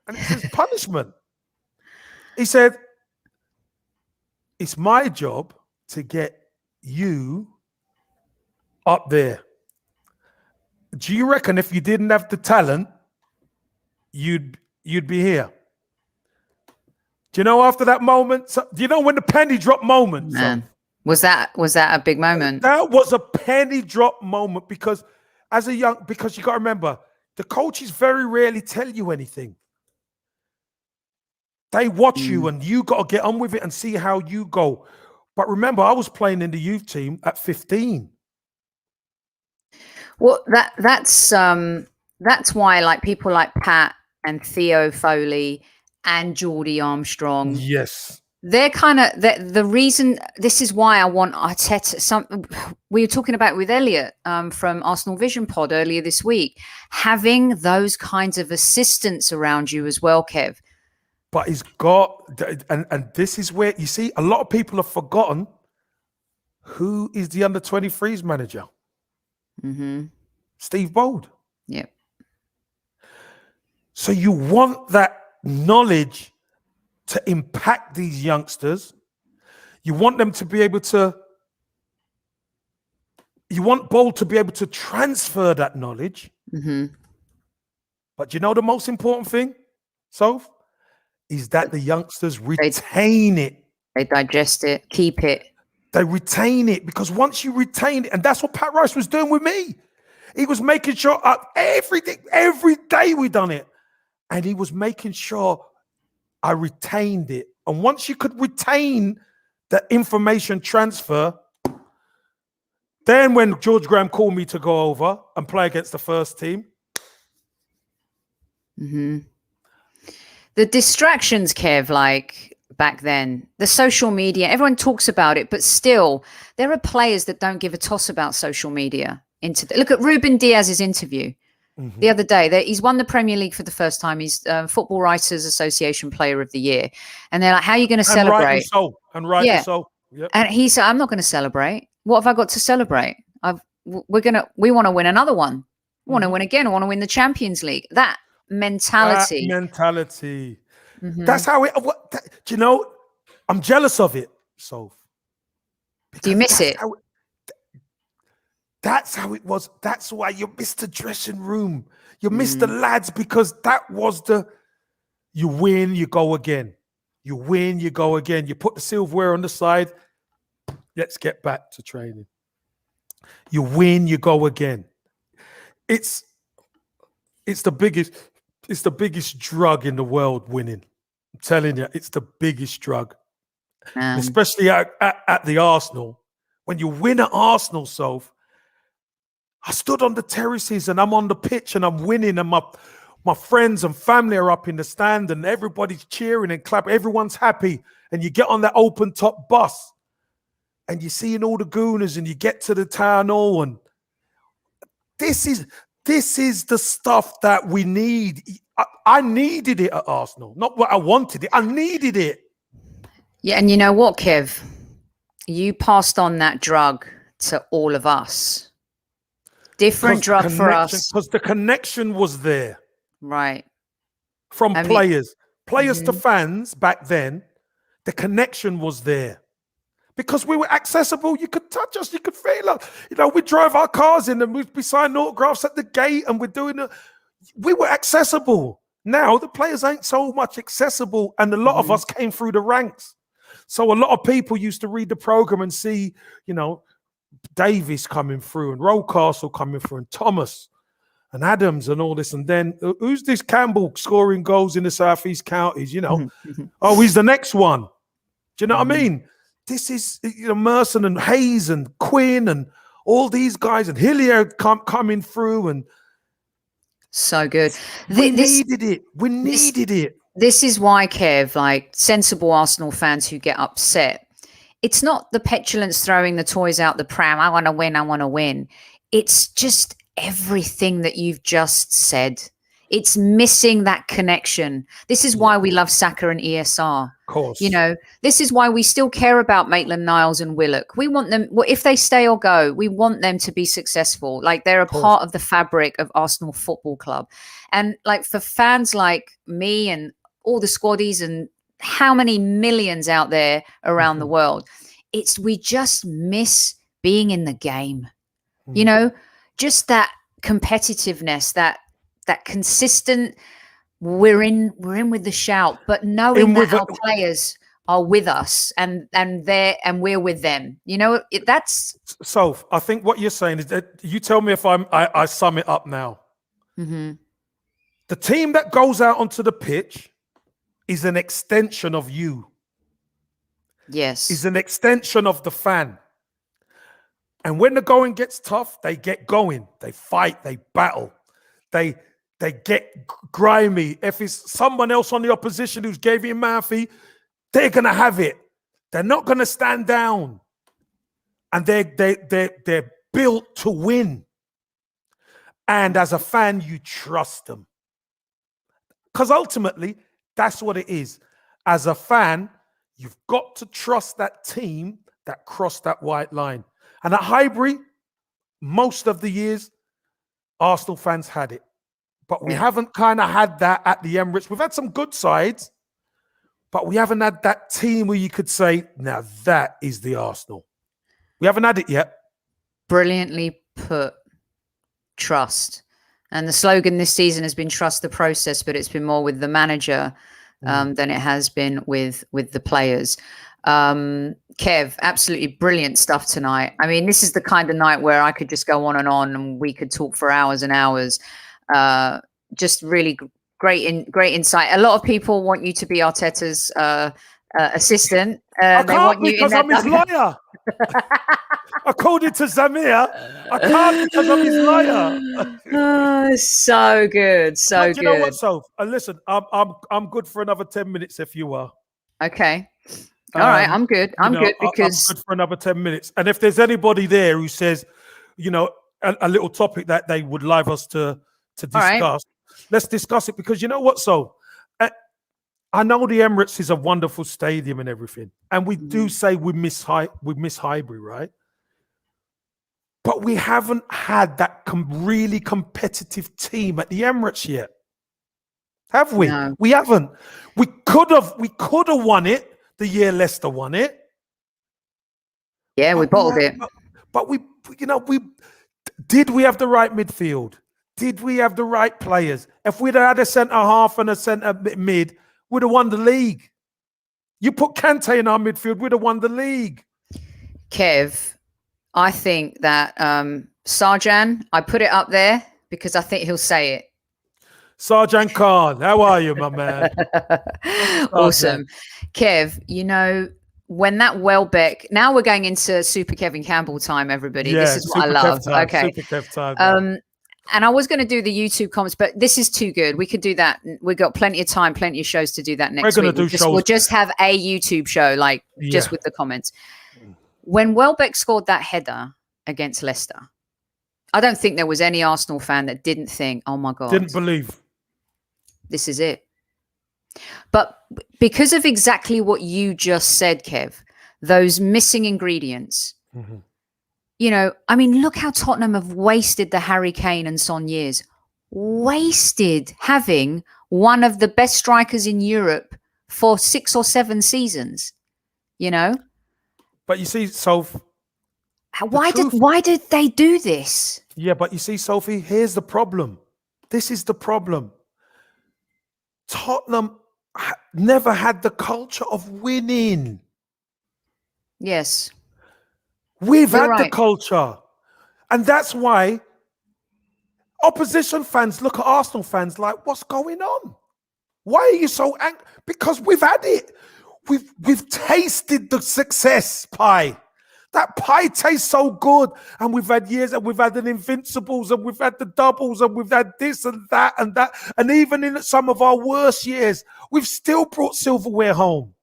And he says, punishment. He said, it's my job to get you up there. Do you reckon if you didn't have the talent, you'd be here? Do you know after that moment? Do you know when the penny drop moment? Man, was that a big moment? That was a penny drop moment because because you got to remember, the coaches very rarely tell you anything. They watch you and you got to get on with it and see how you go. But remember, I was playing in the youth team at 15. Well, that's why like people like Pat and Theo Foley and Geordie Armstrong, Yes. they're kind of the reason. This is why I want Arteta. We were talking about with Elliot from Arsenal Vision Pod earlier this week, having those kinds of assistants around you as well, Kev. But he's got, and this is where you see a lot of people have forgotten who is the under-23s manager. Mm-hmm. Steve Bold. Yep. So you want that knowledge to impact these youngsters. You want them to be able to, you want Bold to be able to transfer that knowledge. Mm-hmm. But you know the most important thing, Soph, is that the youngsters retain it. They digest it, keep it. They retain it, because once you retain it, and that's what Pat Rice was doing with me. He was making sure every day we done it. And he was making sure I retained it. And once you could retain the information transfer, then when George Graham called me to go over and play against the first team. Mm-hmm. The distractions, Kev, like back then, the social media, everyone talks about it, but still, there are players that don't give a toss about social media. Look at Ruben Diaz's interview the other day. He's won the Premier League for the first time. He's Football Writers Association Player of the Year. And they're like, how are you going to celebrate? Rightly so. Yep. And he said, I'm not going to celebrate. What have I got to celebrate? We want to win another one. We want to win again. I want to win the Champions League. That mentality. Mm-hmm. That's how it. Do you know? I'm jealous of it. So, do you miss it? That's how it was. That's why you missed the dressing room. You missed the lads, because that was you win, you go again. You win, you go again. You put the silverware on the side. Let's get back to training. You win, you go again. It's the biggest drug in the world, winning. I'm telling you, it's the biggest drug. Especially at the Arsenal. When you win at Arsenal, Soph, I stood on the terraces and I'm on the pitch and I'm winning, and my friends and family are up in the stand and everybody's cheering and clapping. Everyone's happy. And you get on that open top bus and you're seeing all the gooners and you get to the town hall, and this is the stuff that we need. I needed it at Arsenal. Not what I wanted it. I needed it. Yeah, and you know what, Kev? You passed on that drug to all of us. Different drug for us. Because the connection was there. Right. From players to fans back then, the connection was there. Because we were accessible. You could touch us. You could feel us. We drove our cars in and we'd be signing autographs at the gate and we're doing it. We were accessible. Now the players ain't so much accessible, and a lot of us came through the ranks. So a lot of people used to read the program and see, Davies coming through and Rocastle coming through and Thomas and Adams and all this. And then who's this Campbell scoring goals in the South East counties? Oh, he's the next one. Do you know what I mean? This is Merson and Hayes and Quinn and all these guys and Hilliard coming through, and so good. We needed it. We needed it. This is why, Kev, like sensible Arsenal fans who get upset, it's not the petulance throwing the toys out the pram. I want to win. I want to win. It's just everything that you've just said. It's missing that connection. This is why we love Saka and ESR. Of course. This is why we still care about Maitland-Niles and Willock. We want them, if they stay or go, we want them to be successful. Like they're a part of the fabric of Arsenal Football Club. And like for fans like me and all the squaddies and how many millions out there around the world, we just miss being in the game. Just that competitiveness, that consistent, we're in with the shout, but knowing that our players are with us and we're with them. That's so. I think what you're saying is that you tell me if I sum it up now. Mm-hmm. The team that goes out onto the pitch is an extension of you. Yes, is an extension of the fan. And when the going gets tough, they get going. They fight. They battle. They get grimy. If it's someone else on the opposition who's giving mouthy, they're gonna have it. They're not gonna stand down. And they're built to win. And as a fan, you trust them. Because ultimately, that's what it is. As a fan, you've got to trust that team that crossed that white line. And at Highbury, most of the years, Arsenal fans had it. But we haven't kind of had that at the Emirates. We've had some good sides, but we haven't had that team where you could say, now that is the Arsenal. We haven't had it yet. Brilliantly put. Trust. And the slogan this season has been trust the process, but it's been more with the manager than it has been with the players. Kev, absolutely brilliant stuff tonight. I mean, this is the kind of night where I could just go on and we could talk for hours and hours. Just really great insight. A lot of people want you to be Arteta's assistant. I can't because I'm his lawyer. According to Zamir, I can't because I'm his lawyer. Oh, so good, so good. You know what, Soph? Listen, I'm good for another 10 minutes if you are. Okay. All right, I'm good. I'm good because I'm good for another 10 minutes. And if there's anybody there who says, a little topic that they would like us to discuss, let's discuss it. Because you know what, so I know the Emirates is a wonderful stadium and everything, and we do say we miss Highbury, right? But we haven't had that really competitive team at the Emirates yet, have we? No. We haven't. We could have won it the year Leicester won it. Yeah, we bottled it. But did we have the right midfield? Did we have the right players? If we'd had a centre half and a centre mid, we'd have won the league. You put Kante in our midfield, we'd have won the league. Kev, I think that Sarjan, I put it up there because I think he'll say it. Sarjan Khan, how are you, my man? Awesome. Kev, when that Welbeck, now we're going into Super Kevin Campbell time, everybody. Yeah, this is what I love. Okay. Super Kev time. And I was going to do the YouTube comments, but this is too good. We could do that. We've got plenty of time, plenty of shows to do that next week. We'll just have a YouTube show, just with the comments. When Welbeck scored that header against Leicester, I don't think there was any Arsenal fan that didn't think, oh my God. Didn't believe. This is it. But because of exactly what you just said, Kev, those missing ingredients, look how Tottenham have wasted the Harry Kane and Son years. Wasted having one of the best strikers in Europe for 6 or 7 seasons, But you see, Sophie, why did they do this? Yeah, but you see, Sophie, here's the problem. This is the problem. Tottenham never had the culture of winning. Yes. We've had the culture. And that's why opposition fans look at Arsenal fans like, what's going on? Why are you so angry? Because we've had it. We've tasted the success pie. That pie tastes so good. And we've had years and we've had the Invincibles and we've had the doubles and we've had this and that and that. And even in some of our worst years, we've still brought silverware home.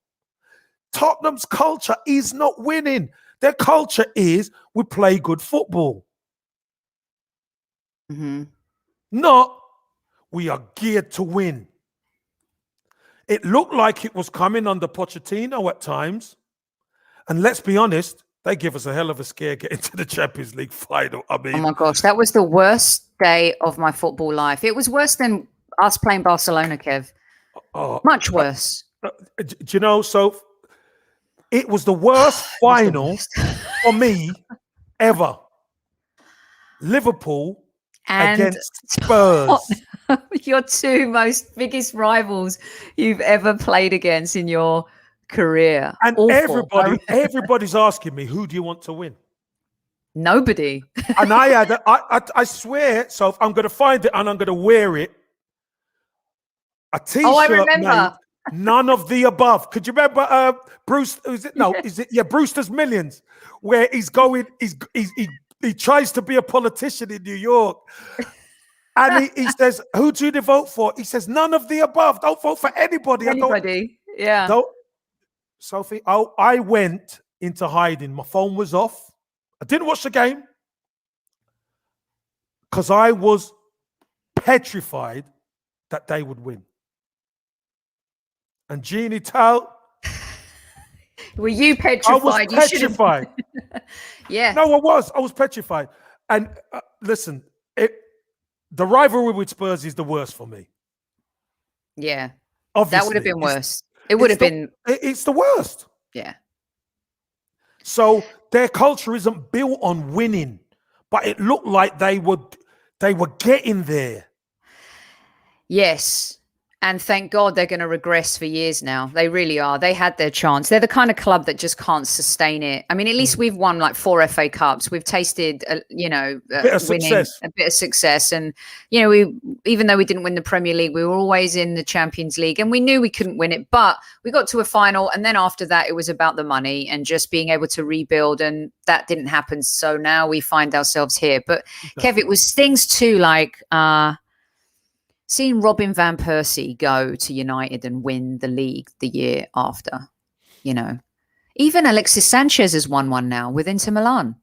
Tottenham's culture is not winning. Their culture is we play good football. Not we are geared to win. It looked like it was coming under Pochettino at times. And let's be honest, they give us a hell of a scare getting to the Champions League final. I mean, oh my gosh, that was the worst day of my football life. It was worse than us playing Barcelona, Kev. Much worse. Do you know, so it was the worst final for me ever. Liverpool against Spurs. Your two biggest rivals you've ever played against in your career. And everybody's asking me, who do you want to win? Nobody. And I swear, so I'm going to find it and I'm going to wear it. A t-shirt. Oh, I remember. None of the above. Could you remember Bruce? Brewster's Millions, where he's going, he tries to be a politician in New York. And he says, who do you vote for? He says, none of the above. Don't vote for anybody. Sophie, I went into hiding. My phone was off. I didn't watch the game because I was petrified that they would win. And Jeannie Tal. Were you petrified? I was petrified. Yeah. No, I was petrified. And listen, the rivalry with Spurs is the worst for me. Yeah. Obviously. That would have been worse. It would have been. It's the worst. Yeah. So their culture isn't built on winning, but it looked like they were getting there. Yes. And thank God they're going to regress for years now. They really are. They had their chance. They're the kind of club that just can't sustain it. I mean, at least we've won like 4 FA Cups. We've tasted, a bit of success. And, even though we didn't win the Premier League, we were always in the Champions League. And we knew we couldn't win it. But we got to a final. And then after that, it was about the money and just being able to rebuild. And that didn't happen. So now we find ourselves here. But, Kev, it was things too like... seeing Robin van Persie go to United and win the league the year after, even Alexis Sanchez has won one now with Inter Milan.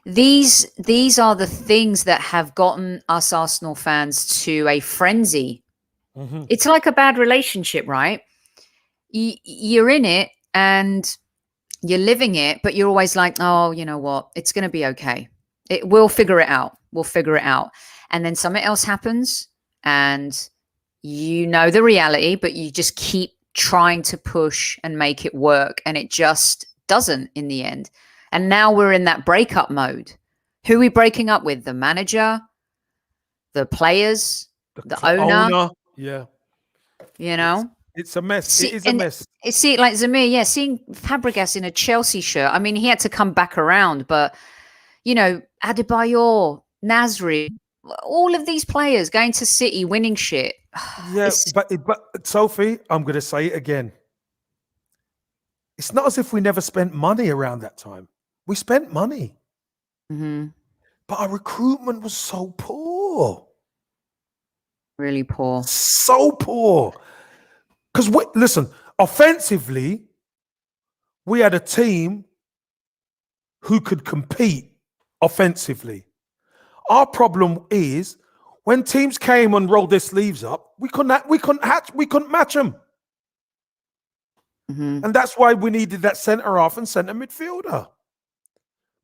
These are the things that have gotten us Arsenal fans to a frenzy. Mm-hmm. It's like a bad relationship, right? You're in it and you're living it, but you're always like, oh, you know what? It's going to be okay. We'll figure it out. And then something else happens and the reality, but you just keep trying to push and make it work. And it just doesn't in the end. And now we're in that breakup mode. Who are we breaking up with? The manager, the players, the owner. Yeah. It's a mess. It is a mess. See, like Zamir, seeing Fabregas in a Chelsea shirt. I mean, he had to come back around, but Adebayor, Nasri, all of these players going to City, winning shit. Yeah, but Sophie, I'm going to say it again. It's not as if we never spent money around that time. We spent money. Mm-hmm. But our recruitment was so poor. Really poor. So poor. Because, listen, offensively, we had a team who could compete offensively. Our problem is when teams came and rolled their sleeves up, we couldn't match them. Mm-hmm. And that's why we needed that centre half and centre midfielder.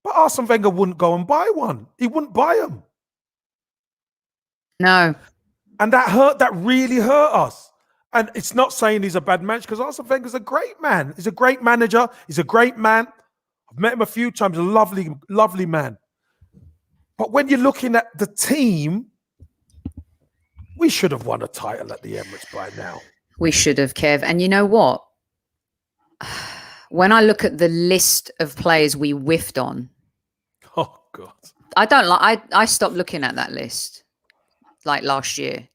But Arsene Wenger wouldn't go and buy one. He wouldn't buy them. No. And that really hurt us. And it's not saying he's a bad manager, because Arsene Wenger's a great man. He's a great manager. He's a great man. I've met him a few times. A lovely, lovely man. But when you're looking at the team, we should have won a title at the Emirates by now. We should have, Kev. And you know what? When I look at the list of players we whiffed on, oh God, I stopped looking at that list like last year,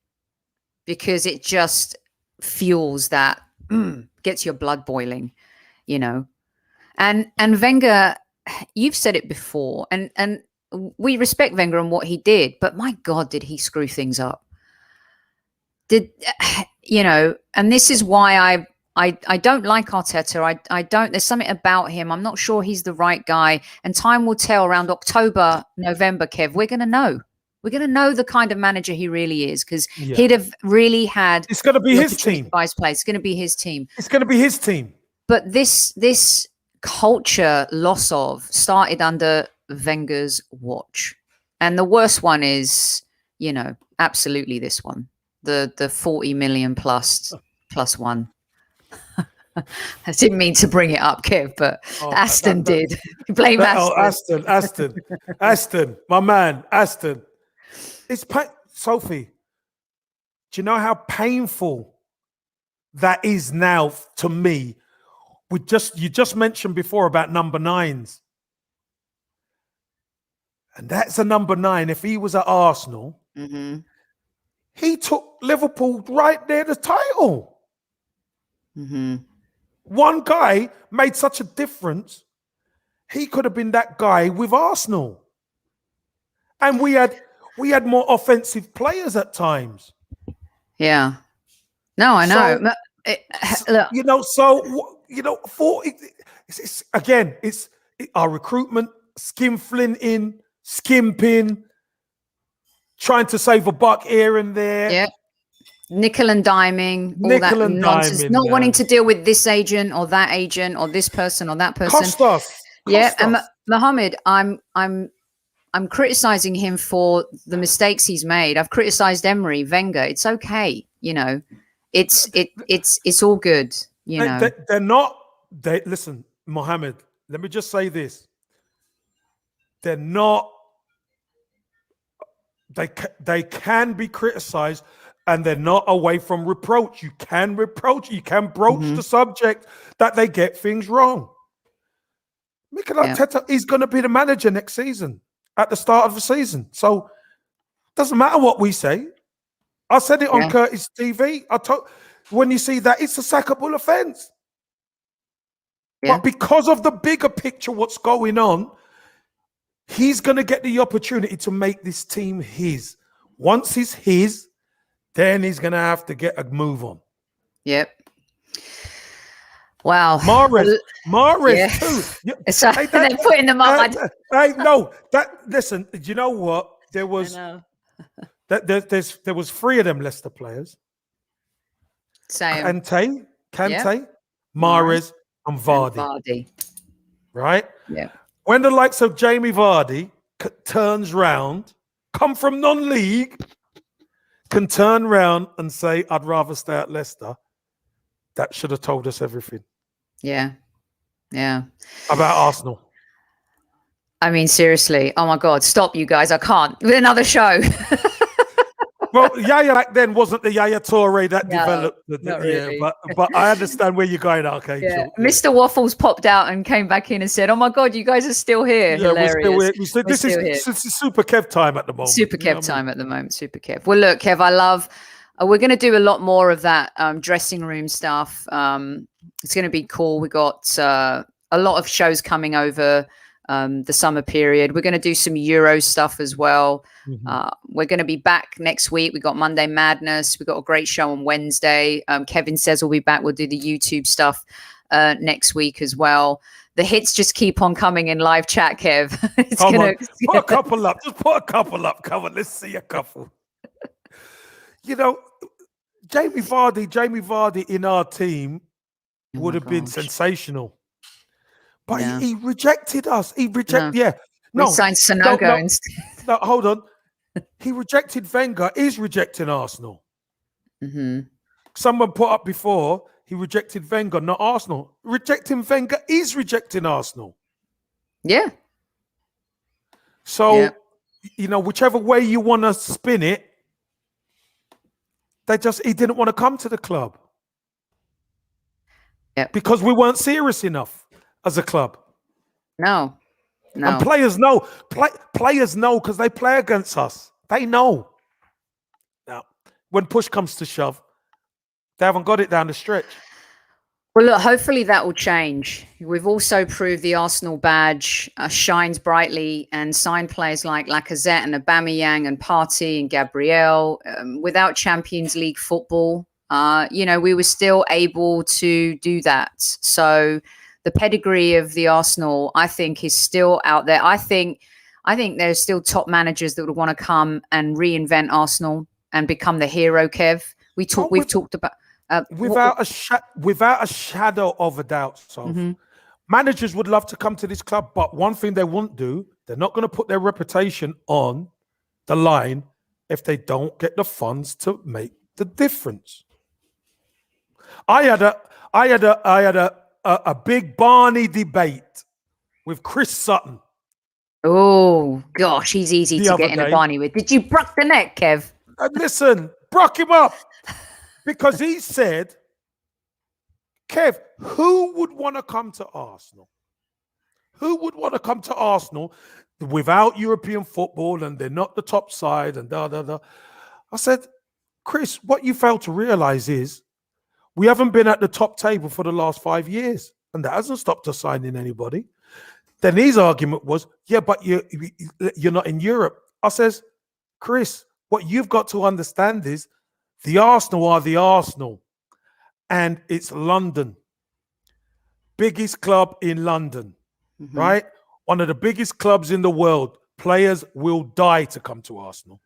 because it just fuels that, gets your blood boiling, And Wenger, you've said it before, and we respect Wenger and what he did, but my God, did he screw things up? And this is why I don't like Arteta. I don't, there's something about him. I'm not sure he's the right guy. And time will tell around October, November, Kev. We're going to know. We're going to know the kind of manager he really is, because he'd have really had. It's going to be his team. It's going to be his team. It's going to be his team. But this culture loss started under Wenger's watch. And the worst one is, absolutely this one. The 40 million plus one. I didn't mean to bring it up, Kev, but Aston did. Blame Aston. Aston, my man, Aston. It's Sophie. Do you know how painful that is now to me? You just mentioned before about number 9s. And that's a number 9. If he was at Arsenal, he took Liverpool right near the title. Mm-hmm. One guy made such a difference. He could have been that guy with Arsenal. And we had more offensive players at times. Yeah. No, I know. Look. Again, it's our recruitment, skimping, trying to save a buck here and there. Yeah. Nickel and diming, all that nonsense. Not wanting to deal with this agent or that agent or this person or that person. Cost us. And Mohammed, I'm criticizing him for the mistakes he's made. I've criticized Emery, Wenger. It's okay, It's all good, They're not. Listen, Mohammed. Let me just say this. They're not. They can be criticized, and they're not away from reproach. You can reproach. You can broach the subject that they get things wrong. Mikel Arteta is going to be the manager next season at the start of the season. So it doesn't matter what we say. I said it on Curtis TV. When you see that, it's a sackable offence. Yeah. But because of the bigger picture, what's going on, he's going to get the opportunity to make this team his. Once it's his, then he's going to have to get a move on. Yep. Wow. Mahrez too. So they're putting them up. Listen, do you know what? There was there was 3 of them Leicester players. Same. Kante, Mahrez, and Vardy. Right? Yeah. When the likes of Jamie Vardy turns round, come from non-league, can turn round and say, I'd rather stay at Leicester, that should have told us everything. Yeah. Yeah. About Arsenal. I mean, seriously. Oh, my God. Stop, you guys. I can't. With another show. Well, Yaya back then wasn't the Yaya Toure that developed. Really. But I understand where you're going, Archangel. Yeah. Mr. Waffles popped out and came back in and said, oh, my God, you guys are still here. Yeah, Hilarious. This is Super Kev time at the moment. Super Kev time at the moment. Super Kev. Well, look, Kev, I love... we're going to do a lot more of that dressing room stuff. It's going to be cool. We got a lot of shows coming over the summer period. We're going to do some Euro stuff as well. We're going to be back next week. We got Monday Madness. We got a great show on Wednesday. Kevin says we'll be back. We'll do the YouTube stuff next week as well. The hits just keep on coming in live chat, Kev. Put a couple up. Just put a couple up. Come on, let's see a couple. Jamie Vardy in our team would have been sensational. But he rejected us. He rejected, We signed Sonogo instead. No, hold on. He rejected Wenger. He's rejecting Arsenal. Someone put up before, he rejected Wenger, not Arsenal. Rejecting Wenger is rejecting Arsenal. Yeah. So, whichever way you want to spin it, he didn't want to come to the club. Yeah. Because we weren't serious enough as a club. No. And players know. Players know because they play against us. They know. Now, when push comes to shove, they haven't got it down the stretch. Well, look, hopefully that will change. We've also proved the Arsenal badge shines brightly and signed players like Lacazette and Aubameyang and Partey and Gabriel. Without Champions League football, we were still able to do that. So the pedigree of the Arsenal, I think, is still out there. I think there's still top managers that would want to come and reinvent Arsenal and become the hero, Kev. We've talked about... without a shadow of a doubt, so managers would love to come to this club, but one thing they won't do, they're not going to put their reputation on the line if they don't get the funds to make the difference. I had a big Barney debate with Chris Sutton. Oh gosh, he's easy to get in a Barney with. Did you brock the neck, Kev? Listen, brock him up. Because he said, Kev, who would want to come to Arsenal? Who would want to come to Arsenal without European football and they're not the top side and da, da, da. I said, Chris, what you fail to realize is we haven't been at the top table for the last 5 years, and that hasn't stopped us signing anybody. Then his argument was, yeah, but you're not in Europe. I says, Chris, what you've got to understand is the Arsenal are the Arsenal, and it's London. Biggest club in London, right? One of the biggest clubs in the world. Players will die to come to Arsenal.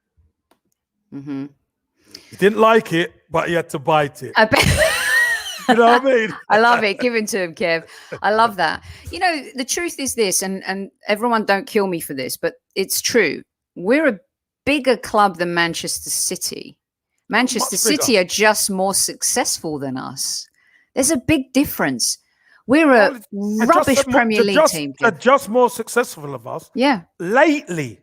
He didn't like it, but he had to bite it. I bet. You know what I mean? I love it. Give it to him, Kev. I love that. You know, the truth is this, and everyone don't kill me for this, but it's true. We're a bigger club than Manchester City. Manchester City are just more successful than us. There's a big difference. We're a rubbish Premier League team. They're just more successful of us. Yeah. Lately.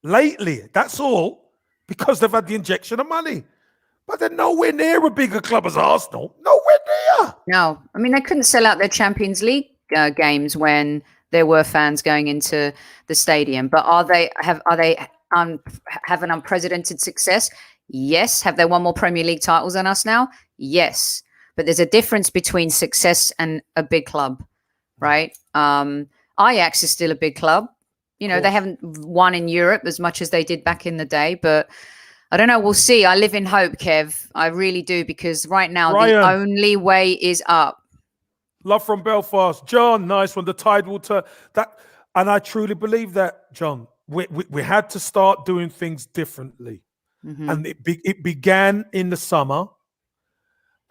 Lately. That's all. Because they've had the injection of money. But they're nowhere near a bigger club as Arsenal. Nowhere near. No. I mean, they couldn't sell out their Champions League games when there were fans going into the stadium. But are they have an unprecedented success? Yes. Have they won more Premier League titles than us now? Yes. But there's a difference between success and a big club, right? Ajax is still a big club. You know, they haven't won in Europe as much as they did back in the day, but I don't know. We'll see. I live in hope, Kev. I really do, because right now the only way is up. Love from Belfast. John, nice one. The tide will turn. And I truly believe that, John. We had to start doing things differently. And it began in the summer,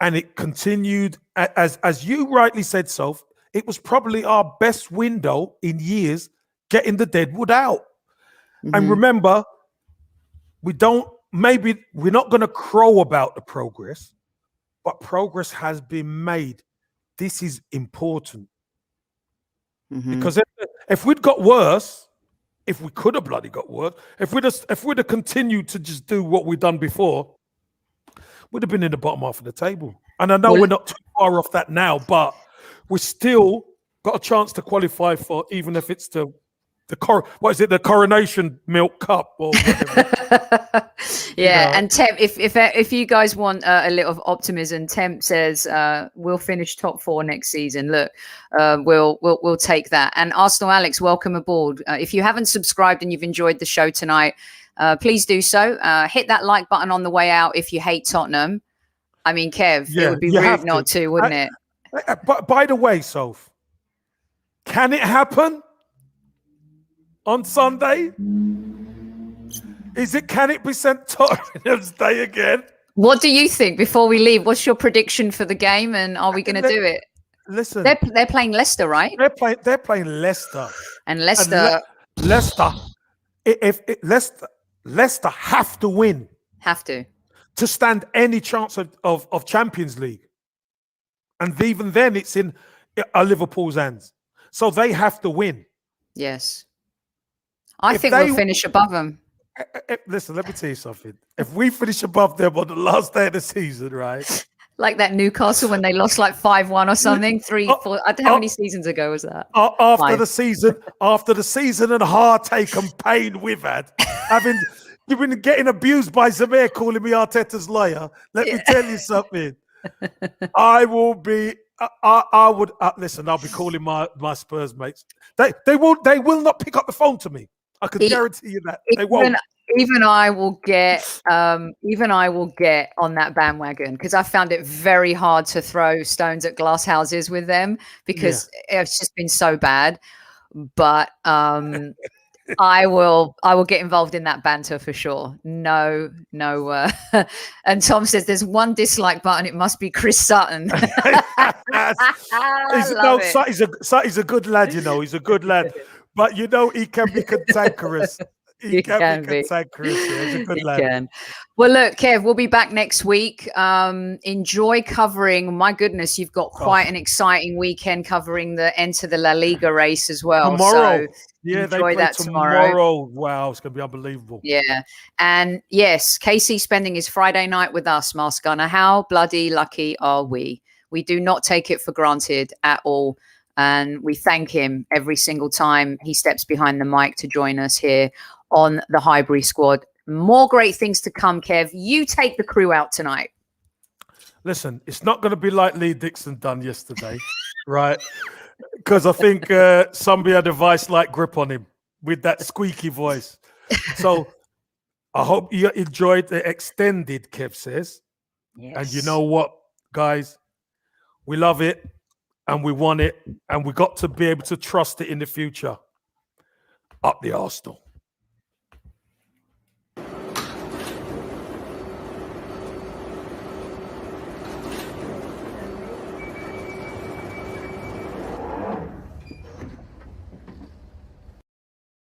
and it continued, as you rightly said, Soph, it was probably our best window in years getting the deadwood out. And remember, we're not going to crow about the progress, but progress has been made. This is important. Because if we'd got worse, if we could have bloody got worse, if we'd have continued to just do what we've done before, we'd have been in the bottom half of the table. And I know we're not too far off that now, but we still got a chance to qualify for, even if it's the Coronation Milk Cup or whatever. Yeah, you know? And Temp, if you guys want a little optimism, Temp says we'll finish top 4 next season. Look, we'll take that. And Arsenal Alex, welcome aboard. If you haven't subscribed and you've enjoyed the show tonight, please do so. Hit that like button on the way out if you hate Tottenham. I mean, Kev, it would be rude not to, wouldn't it? But by the way, Soph, can it happen on Sunday? Can it be St. Tottenham's Day again? What do you think before we leave? What's your prediction for the game, and are we going to do it? Listen, they're playing Leicester, right? They're playing Leicester, and Leicester. Leicester have to win. Have to stand any chance of Champions League, and even then, it's in Liverpool's hands. So they have to win. Yes. I think we'll finish above them. Listen, let me tell you something. If we finish above them on the last day of the season, right? Like that Newcastle when they lost like 5-1 or something, 3-4. I don't know how many seasons ago was that? After the season and heartache and pain we've had, you've been getting abused by Zamir calling me Arteta's liar. Let me tell you something. I will be. I would listen. I'll be calling my Spurs mates. They will not pick up the phone to me. I can guarantee you that they won't. Even I will get on that bandwagon, because I found it very hard to throw stones at glass houses with them, because it's just been so bad. But I will get involved in that banter for sure. No. And Tom says there's one dislike button. It must be Chris Sutton. He's a good lad, you know. He's a good lad. But, you know, he can be cantankerous. He can be cantankerous. Yeah, he's a good lad. Can. Well, look, Kev, we'll be back next week. Enjoy covering. My goodness, you've got quite an exciting weekend covering the Enter the La Liga race as well. Tomorrow. So yeah, enjoy they play that tomorrow. Wow, it's going to be unbelievable. Yeah. And yes, KC spending his Friday night with us, Mask Gunner. How bloody lucky are we? We do not take it for granted at all. And we thank him every single time he steps behind the mic to join us here on the Highbury Squad. More great things to come, Kev. You take the crew out tonight. Listen, it's not going to be like Lee Dixon done yesterday, right? Because I think somebody had a vice-like grip on him with that squeaky voice. So I hope you enjoyed the extended, Kev says. Yes. And you know what, guys? We love it and we want it. And we got to be able to trust it in the future. Up the Arsenal.